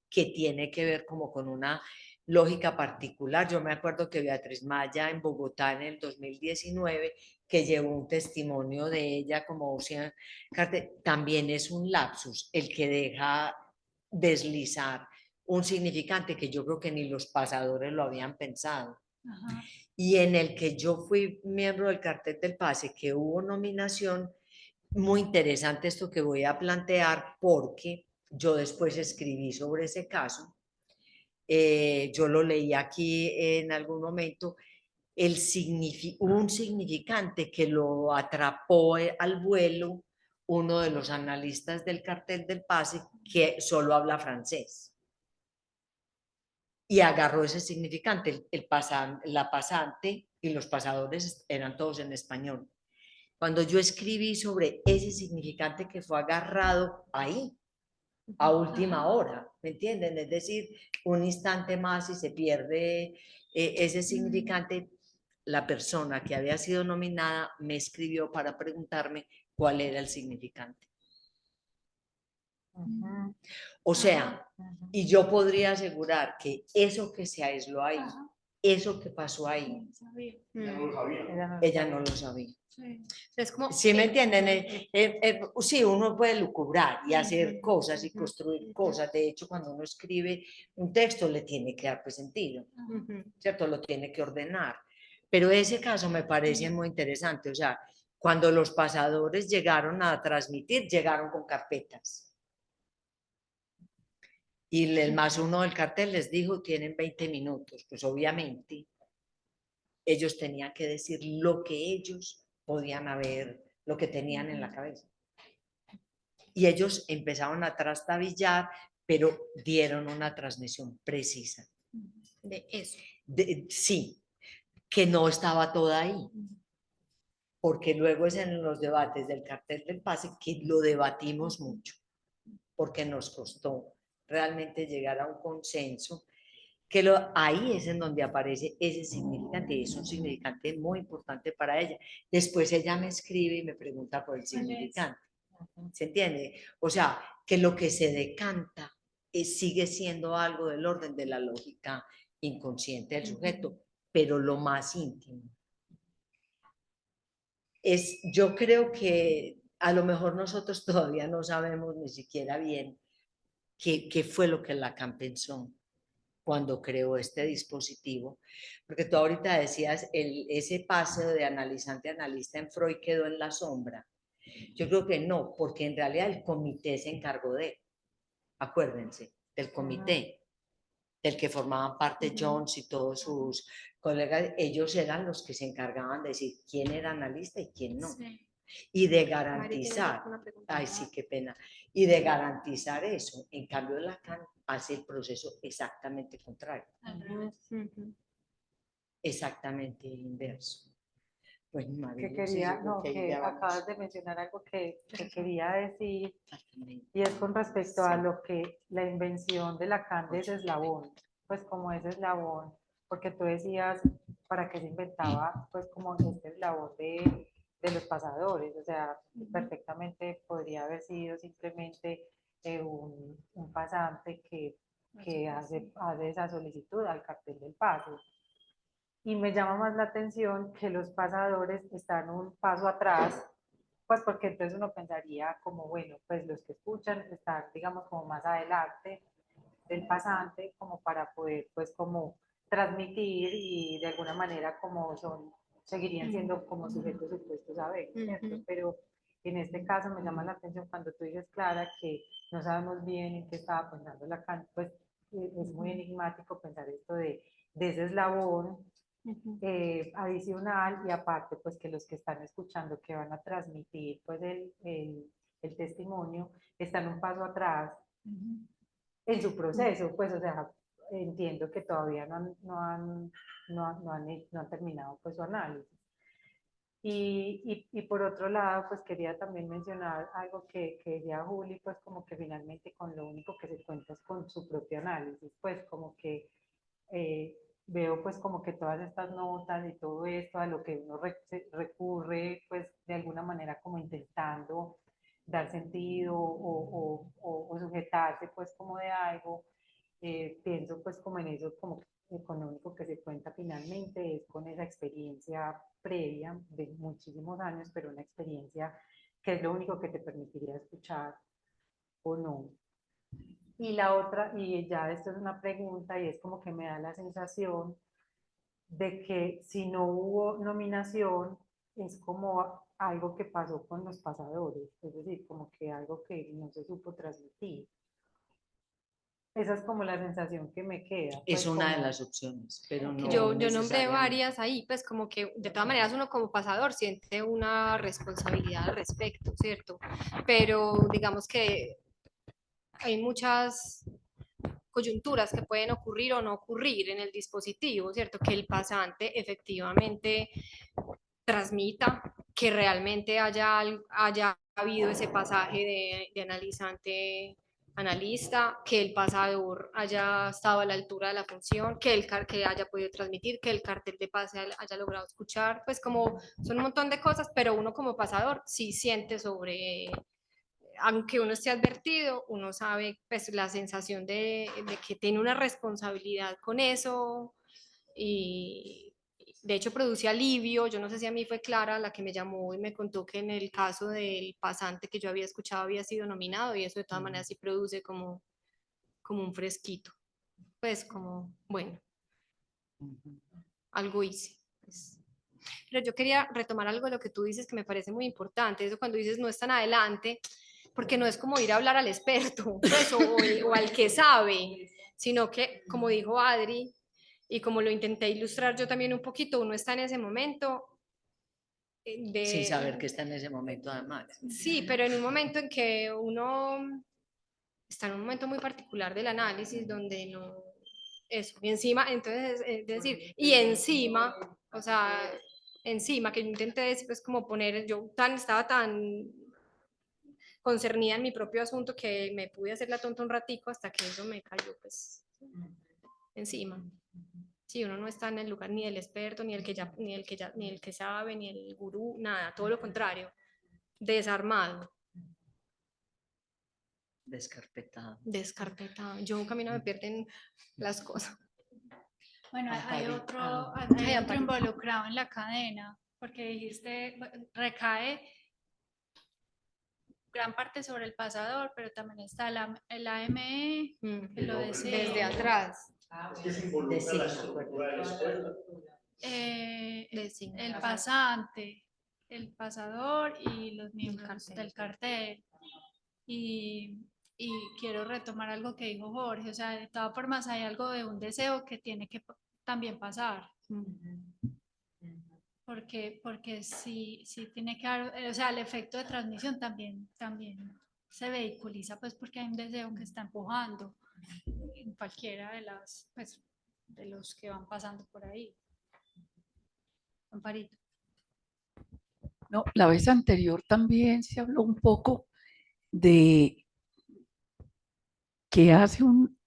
que tiene que ver como con una lógica particular. Yo me acuerdo que Beatriz Maya en Bogotá en el 2019, que llevó un testimonio de ella como también es un lapsus, el que deja deslizar un significante que yo creo que ni los pasadores lo habían pensado. Ajá. Y en el que yo fui miembro del cartel del pase, que hubo nominación, muy interesante esto que voy a plantear porque yo después escribí sobre ese caso, yo lo leí aquí en algún momento, un significante que lo atrapó al vuelo uno de los analistas del cartel del pase que solo habla francés. y agarró ese significante. La pasante y los pasadores eran todos en español. Cuando yo escribí sobre ese significante que fue agarrado ahí, a última hora, ¿me entienden? Es decir, un instante más y se pierde ese significante. La persona que había sido nominada me escribió para preguntarme cuál era el significante. O sea, y yo podría asegurar que eso que se aisló ahí, eso que pasó ahí, ella no lo sabía. Es como, ¿Sí me entienden? Sí, uno puede lucubrar y hacer cosas y construir cosas. De hecho, cuando uno escribe un texto, le tiene que dar pues sentido, ¿cierto? Lo tiene que ordenar. Pero ese caso me parece muy interesante. O sea, cuando los pasadores llegaron a transmitir, llegaron con carpetas. Y el +1 del cartel les dijo, tienen 20 minutos. Pues obviamente, ellos tenían que decir lo que ellos podían haber, lo que tenían en la cabeza. Y ellos empezaron a trastabillar, pero dieron una transmisión precisa. de eso. Sí, que no estaba toda ahí. Porque luego es en los debates del cartel del pase que lo debatimos mucho, porque nos costó realmente llegar a un consenso, que ahí es en donde aparece ese significante, y es un significante muy importante para ella. Después ella me escribe y me pregunta por el significante. ¿Se entiende? O sea, que lo que se decanta sigue siendo algo del orden de la lógica inconsciente del sujeto, pero lo más íntimo. Yo creo que a lo mejor nosotros todavía no sabemos ni siquiera bien qué fue lo que Lacan pensó cuando creó este dispositivo, porque tú ahorita decías, ese paso de analizante a analista en Freud quedó en la sombra. Yo creo que no, porque en realidad el comité se encargó acuérdense, del comité, del que formaban parte Jones y todos sus colegas, ellos eran los que se encargaban de decir quién era analista y quién no. Sí. Y de garantizar, ay sí, qué pena, y de garantizar eso. En cambio, Lacan hace el proceso exactamente contrario. Exactamente inverso. Pues, que quería, no, que acabas de mencionar algo que quería decir, y es con respecto a lo que la invención de Lacan de ese eslabón, pues como ese eslabón, porque tú decías para qué se inventaba, pues como este eslabón de los pasadores, o sea, perfectamente podría haber sido simplemente un pasante que hace esa solicitud al cartel del paso. Y me llama más la atención que los pasadores están un paso atrás, pues porque entonces uno pensaría como, bueno, pues los que escuchan están, digamos, como más adelante del pasante, como para poder, pues, como transmitir y de alguna manera como seguirían siendo como sujetos supuestos a ver, ¿cierto? Pero en este caso me llama la atención cuando tú dices, Clara, que no sabemos bien en qué estaba pensando Lacan, pues es muy enigmático pensar esto de ese eslabón adicional, y aparte pues que los que están escuchando, que van a transmitir pues el testimonio, están un paso atrás en su proceso, pues o sea, entiendo que todavía no han terminado pues su análisis. Y por otro lado, pues quería también mencionar algo que decía Juli, pues como que finalmente con lo único que se cuenta es con su propio análisis, pues como que veo pues como que todas estas notas y todo esto a lo que uno recurre pues de alguna manera como intentando dar sentido o sujetarse pues como de algo, pienso pues como en eso, como con lo único que se cuenta finalmente es con esa experiencia previa de muchísimos años, pero una experiencia que es lo único que te permitiría escuchar o no. Y la otra, y ya esto es una pregunta, y es como que me da la sensación de que si no hubo nominación, es como algo que pasó con los pasadores, es decir, como que algo que no se supo transmitir. Esa es como la sensación que me queda. Pues, es una como... de las opciones, pero no yo nombré varias ahí, pues como que de todas maneras uno como pasador siente una responsabilidad al respecto, ¿cierto? Pero digamos que hay muchas coyunturas que pueden ocurrir o no ocurrir en el dispositivo, ¿cierto? Que el pasante efectivamente transmita, que realmente haya habido ese pasaje de analizante analista, que el pasador haya estado a la altura de la función, que haya podido transmitir, que el cartel de pase haya logrado escuchar, pues como son un montón de cosas, pero uno como pasador sí siente sobre, aunque uno esté advertido, uno sabe pues la sensación de que tiene una responsabilidad con eso y de hecho produce alivio. Yo no sé si a mí fue Clara la que me llamó y me contó que en el caso del pasante que yo había escuchado había sido nominado y eso de todas maneras sí produce como un fresquito. Pues como, bueno, algo hice. Pues. Pero yo quería retomar algo de lo que tú dices que me parece muy importante, eso cuando dices no es tan adelante, porque no es como ir a hablar al experto pues, o al que sabe, sino que, como dijo Adri, y como lo intenté ilustrar yo también un poquito, uno está en ese momento Sin saber que está en ese momento además. Sí, pero en un momento en que uno está en un momento muy particular del análisis donde no, eso, y encima, entonces, es decir, y encima, o sea, encima que yo intenté decir, pues como poner, yo estaba tan concernida en mi propio asunto que me pude hacer la tonta un ratico hasta que eso me cayó, pues, encima. Sí, uno no está en el lugar ni del experto, ni el que sabe, ni el gurú, nada, todo lo contrario, desarmado. Descarpetado. Yo un camino me pierden las cosas. Bueno, hay otro Amparito. involucrado en la cadena, porque dijiste, recae gran parte sobre el pasador, pero también está el AME, que lo designa. Desde atrás. El pasante, el pasador y los miembros del cartel. Y quiero retomar algo que dijo Jorge, o sea, de todas formas hay algo de un deseo que tiene que también pasar. Porque sí tiene que haber, o sea, el efecto de transmisión también se vehiculiza, pues porque hay un deseo que está empujando en cualquiera de las, pues, de los que van pasando por ahí. Amparito. No, la vez anterior también se habló un poco de qué hace un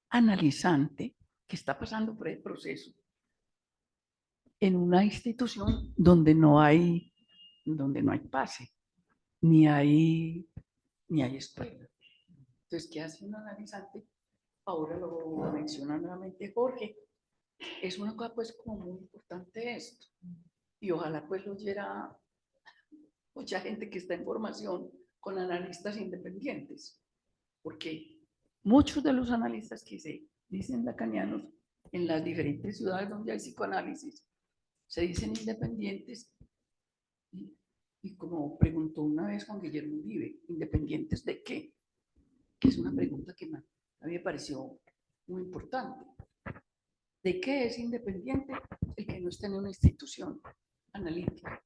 analizante que está pasando por el proceso en una institución donde no hay pase, ni hay escuela. Entonces, ¿qué hace un analizante? Ahora lo menciona nuevamente Jorge. Es una cosa pues como muy importante esto. Y ojalá pues lo oyera mucha gente que está en formación con analistas independientes. Porque muchos de los analistas que se dicen lacanianos en las diferentes ciudades donde hay psicoanálisis se dicen independientes y como preguntó una vez Juan Guillermo Uribe, ¿independientes de qué? Que es una pregunta que a mí me pareció muy importante. ¿De qué es independiente el que no está en una institución analítica?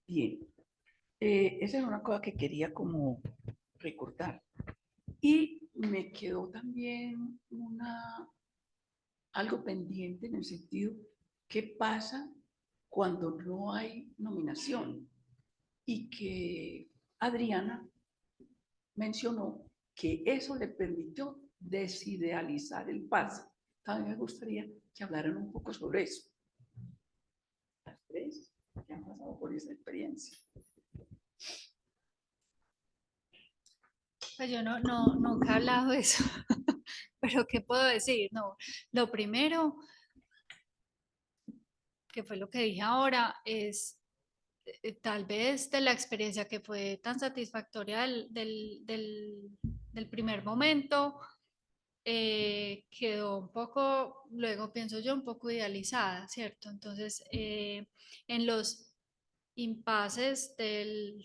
Bien, esa es una cosa que quería como recordar. Y me quedó también algo pendiente en el sentido, ¿qué pasa cuando no hay nominación? Y que Adriana mencionó que eso le permitió desidealizar el pase. También me gustaría que hablaran un poco sobre eso. Las tres que han pasado por esa experiencia. Pues yo nunca he hablado de eso, pero ¿qué puedo decir? No, lo primero, que fue lo que dije ahora, es tal vez de la experiencia que fue tan satisfactoria del primer momento, quedó un poco, luego pienso yo, un poco idealizada, ¿cierto? Entonces, en los impases de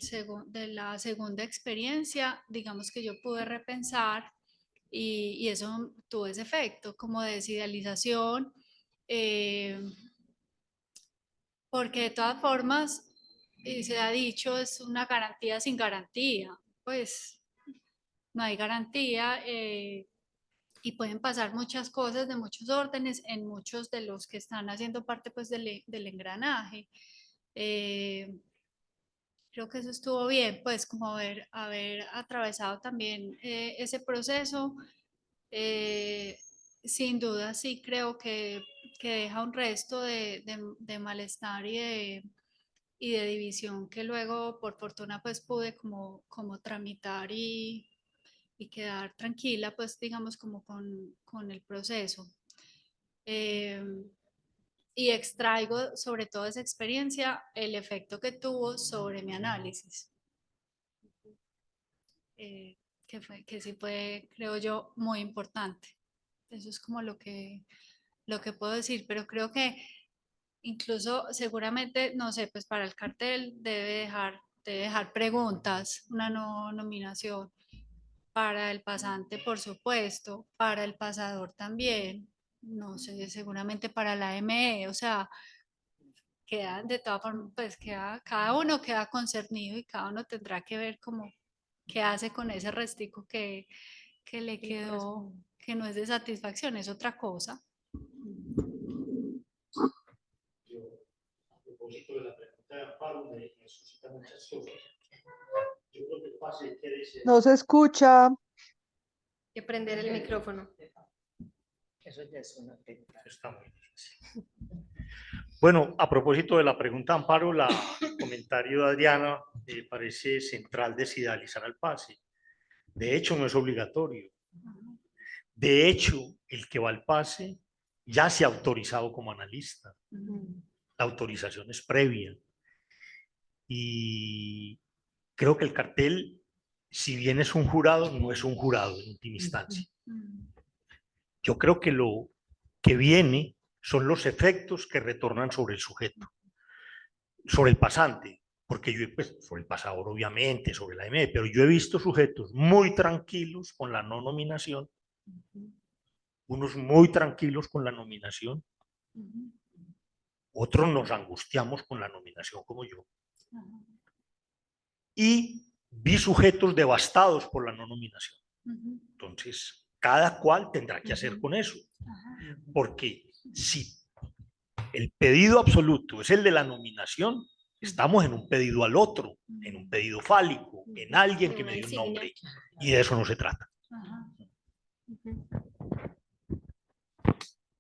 la segunda experiencia, digamos que yo pude repensar y eso tuvo ese efecto como de desidealización, porque de todas formas, se ha dicho, es una garantía sin garantía, pues no hay garantía. y pueden pasar muchas cosas de muchos órdenes en muchos de los que están haciendo parte pues del engranaje. Creo que eso estuvo bien, pues como haber atravesado también ese proceso. Sin duda sí creo que deja un resto de malestar y de división que luego por fortuna pues pude como tramitar y quedar tranquila pues digamos como con el proceso. Y extraigo sobre toda esa experiencia el efecto que tuvo sobre mi análisis. Que sí fue, creo yo, muy importante. Eso es como lo que puedo decir, pero creo que incluso seguramente, no sé, pues para el cartel debe dejar preguntas, una no nominación, para el pasante, por supuesto, para el pasador también, no sé, seguramente para la ME, o sea, queda de todas formas, pues cada uno queda concernido y cada uno tendrá que ver cómo qué hace con ese restico que le quedó, que no es de satisfacción, es otra cosa. A propósito de la pregunta de Amparo, me suscita muchas cosas. Yo creo que el pase quiere ser... No se escucha. Hay que prender el micrófono. Eso ya es una pregunta. Está muy difícil. Bueno, a propósito de la pregunta Amparo, el comentario de Adriana parece central de sidalizar al pase. De hecho, no es obligatorio. De hecho, el que va al pase ya se ha autorizado como analista. La autorización es previa. Y creo que el cartel, si bien es un jurado, no es un jurado en última instancia. Yo creo que lo que viene son los efectos que retornan sobre el sujeto, sobre el pasante, porque yo, pues, sobre el pasador obviamente, sobre la ME, pero yo he visto sujetos muy tranquilos con la no nominación, unos muy tranquilos con la nominación, otros nos angustiamos con la nominación como yo. Y vi sujetos devastados por la no nominación. Entonces, cada cual tendrá que hacer con eso. Porque si el pedido absoluto es el de la nominación, estamos en un pedido al otro, en un pedido fálico, en alguien que me dio un nombre. Y de eso no se trata.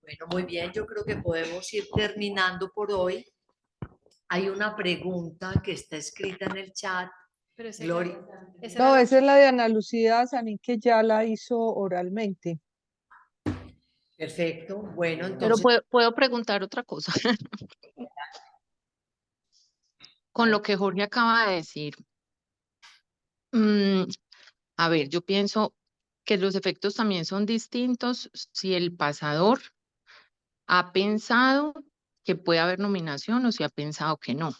Bueno, muy bien, yo creo que podemos ir terminando por hoy. Hay una pregunta que está escrita en el chat. Pero Gloria. No, esa es la de Ana Lucía Sanín, que ya la hizo oralmente. Perfecto, bueno, Pero entonces... puedo preguntar otra cosa. Con lo que Jorge acaba de decir. A ver, yo pienso que los efectos también son distintos si el pasador ha pensado que puede haber nominación o si ha pensado que no.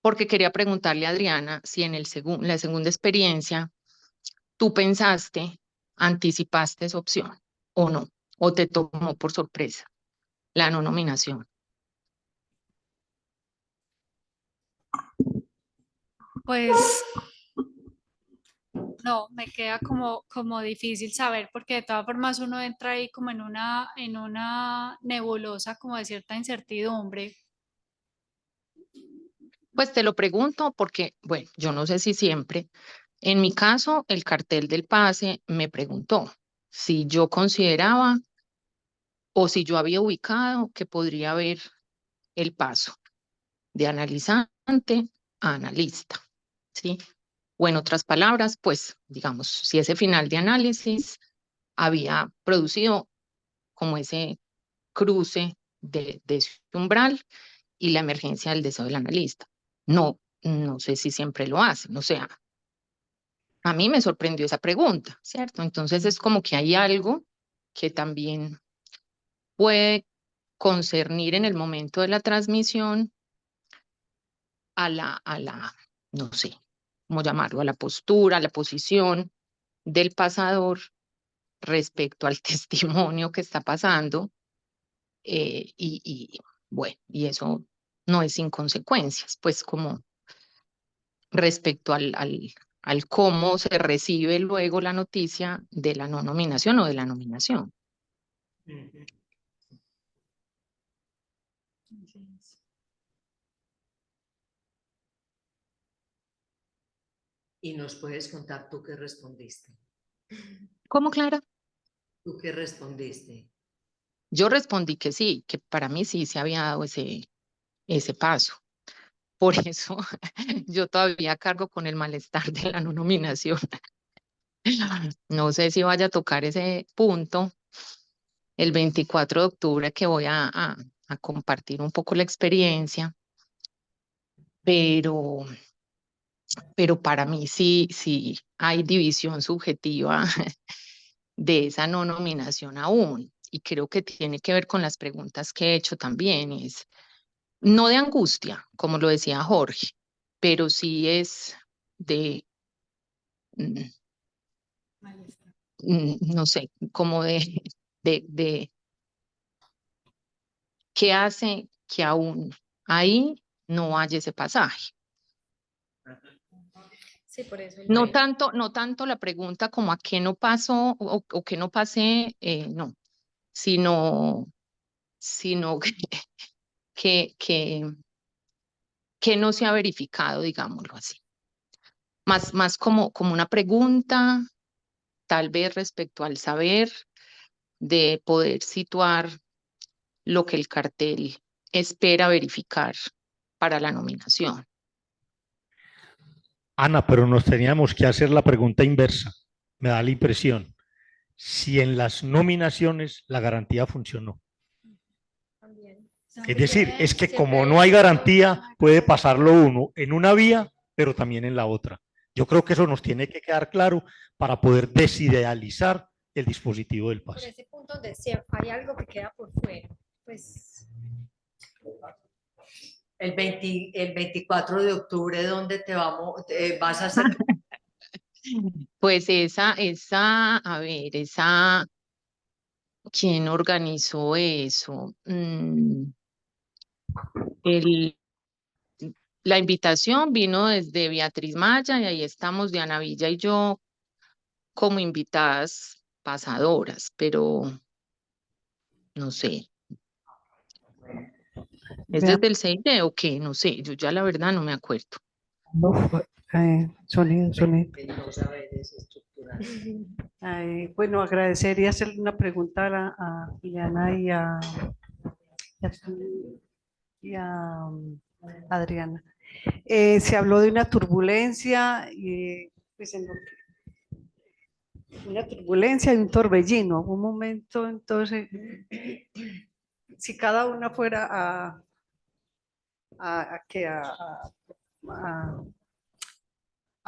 Porque quería preguntarle a Adriana si en la segunda experiencia tú pensaste, anticipaste esa opción o no, o te tomó por sorpresa la no nominación. Pues no, me queda como difícil saber porque de todas formas uno entra ahí como en una nebulosa como de cierta incertidumbre. Pues te lo pregunto porque, bueno, yo no sé si siempre. En mi caso, el cartel del pase me preguntó si yo consideraba o si yo había ubicado que podría haber el paso de analizante a analista, ¿sí? O en otras palabras, pues, digamos, si ese final de análisis había producido como ese cruce de ese umbral y la emergencia del deseo del analista. No sé si siempre lo hacen, o sea, a mí me sorprendió esa pregunta, ¿cierto? Entonces es como que hay algo que también puede concernir en el momento de la transmisión no sé, cómo llamarlo, a la postura, a la posición del pasador respecto al testimonio que está pasando. Bueno, y eso no es sin consecuencias, pues como respecto a al cómo se recibe luego la noticia de la no nominación o de la nominación. Y nos puedes contar tú qué respondiste. ¿Cómo, Clara? ¿Tú qué respondiste? Yo respondí que sí, que para mí sí se había dado ese paso. Por eso yo todavía cargo con el malestar de la no nominación. No sé si vaya a tocar ese punto el 24 de octubre que voy a compartir un poco la experiencia, pero para mí sí hay división subjetiva de esa no nominación aún. Y creo que tiene que ver con las preguntas que he hecho también. Es no de angustia, como lo decía Jorge, pero sí es de, no sé, como de qué hace que aún ahí no haya ese pasaje. Sí, por eso. No tanto la pregunta como a qué no pasó o qué no pasé, no, sino que no se ha verificado, digámoslo así. Más como una pregunta, tal vez respecto al saber, de poder situar lo que el cartel espera verificar para la nominación. Ana, pero nos teníamos que hacer la pregunta inversa. Me da la impresión. Si en las nominaciones la garantía funcionó. También. Es decir, es que Siempre como no hay garantía, puede pasarlo uno en una vía, pero también en la otra. Yo creo que eso nos tiene que quedar claro para poder desidealizar el dispositivo del Por pase. ese punto donde hay algo que queda por fuera, pues El 24 de octubre, ¿dónde vas a hacer? Pues a ver, ¿quién organizó eso? La invitación vino desde Beatriz Maya y ahí estamos Diana Villa y yo como invitadas pasadoras, pero no sé. ¿Es Vean, desde el 6D o qué? No sé, yo ya la verdad no me acuerdo. sonido. Los saberes estructurales. Bueno, agradecer y hacerle una pregunta a Liliana y a Adriana. Se habló de una turbulencia, pues una turbulencia y un torbellino. Un momento, entonces, si cada una fuera a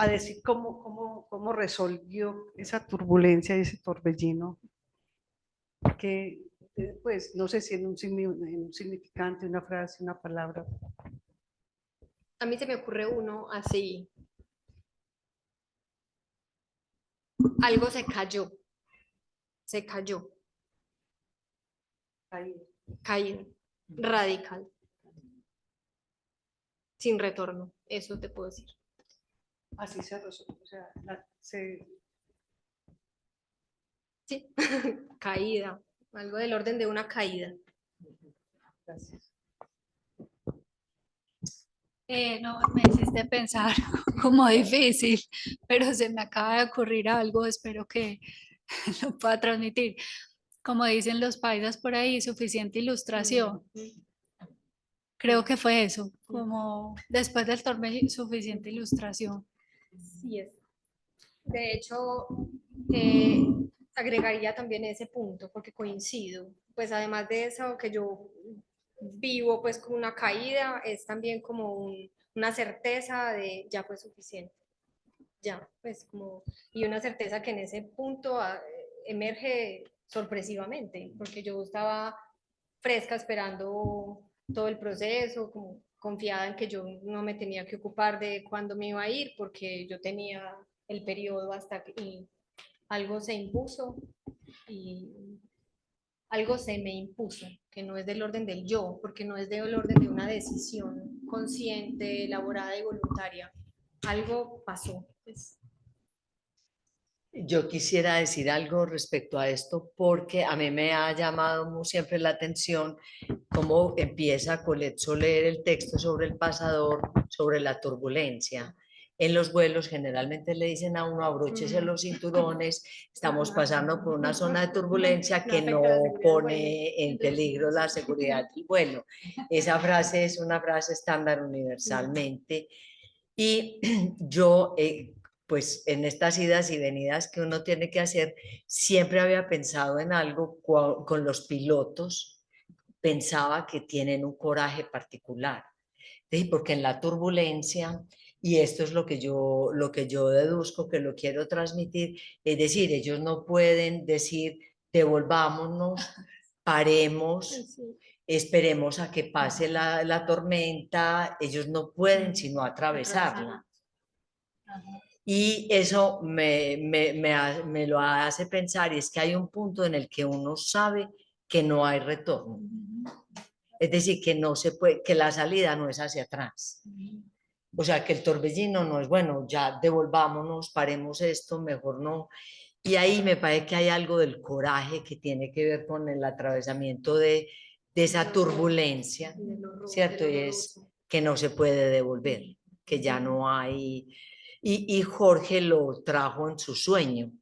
decir cómo resolvió esa turbulencia y ese torbellino, que pues no sé si en un significante, una frase, una palabra. a mí se me ocurre uno así. Algo se cayó. Caído. Radical. Sin retorno. Eso te puedo decir. Así se resuelve, o sea, Sí. Caída. Algo del orden de una caída. Gracias. No, me hiciste pensar como difícil, pero se me acaba de ocurrir algo, espero que lo pueda transmitir. Como dicen los paisas por ahí, suficiente ilustración. Creo que fue eso, como después del torneo, suficiente ilustración. Sí es. De hecho, agregaría también ese punto, porque coincido. Pues además de eso que yo vivo pues con una caída, es también como una certeza de ya fue suficiente. Ya, pues como, y una certeza que en ese punto emerge sorpresivamente, porque yo estaba fresca esperando todo el proceso, como confiada en que yo no me tenía que ocupar de cuándo me iba a ir, porque yo tenía el periodo hasta que y algo se impuso y algo se me impuso, que no es del orden del yo, porque no es del orden de una decisión consciente, elaborada y voluntaria. Algo pasó. Pues, Yo quisiera decir algo respecto a esto porque a mí me ha llamado siempre la atención cómo empieza Colette Soler el texto sobre el pasador, sobre la turbulencia. En los vuelos generalmente le dicen a uno abróchese los cinturones, estamos pasando por una zona de turbulencia que no pone en peligro la seguridad del vuelo. Esa frase es una frase estándar universalmente y yo pues en estas idas y venidas que uno tiene que hacer, siempre había pensado en algo con los pilotos, pensaba que tienen un coraje particular, ¿sí? Porque en la turbulencia, y esto es lo que yo deduzco, que lo quiero transmitir, es decir, ellos no pueden decir devolvámonos, paremos, esperemos a que pase la tormenta, ellos no pueden sino atravesarla. Y eso me lo hace pensar, y es que hay un punto en el que uno sabe que no hay retorno. Es decir, que no se puede, que la salida no es hacia atrás. O sea, que el torbellino no es, bueno, ya devolvámonos, paremos esto, mejor no. Y ahí me parece que hay algo del coraje que tiene que ver con el atravesamiento de esa turbulencia, ¿cierto? Y es que no se puede devolver, que ya no hay. Y Jorge lo trajo en su sueño,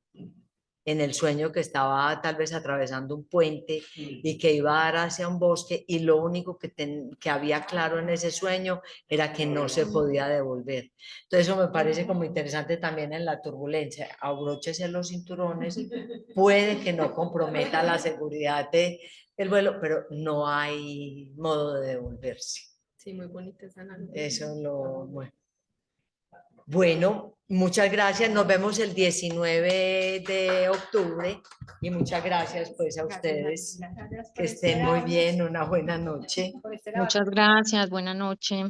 en el sueño que estaba tal vez atravesando un puente y que iba a dar hacia un bosque, y lo único que había claro en ese sueño era que no se podía devolver. Entonces eso me parece como interesante también en la turbulencia. Abróchese los cinturones, puede que no comprometa la seguridad del vuelo, pero no hay modo de devolverse. Sí, muy bonita esa analogía. Eso es lo bueno. Bueno, muchas gracias. Nos vemos el 19 de octubre y muchas gracias pues a ustedes. Que estén muy bien. Una buena noche. Muchas gracias, buena noche.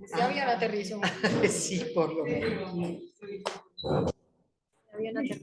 Sí, habían aterrizado. Sí, por lo menos. Habían aterrizado.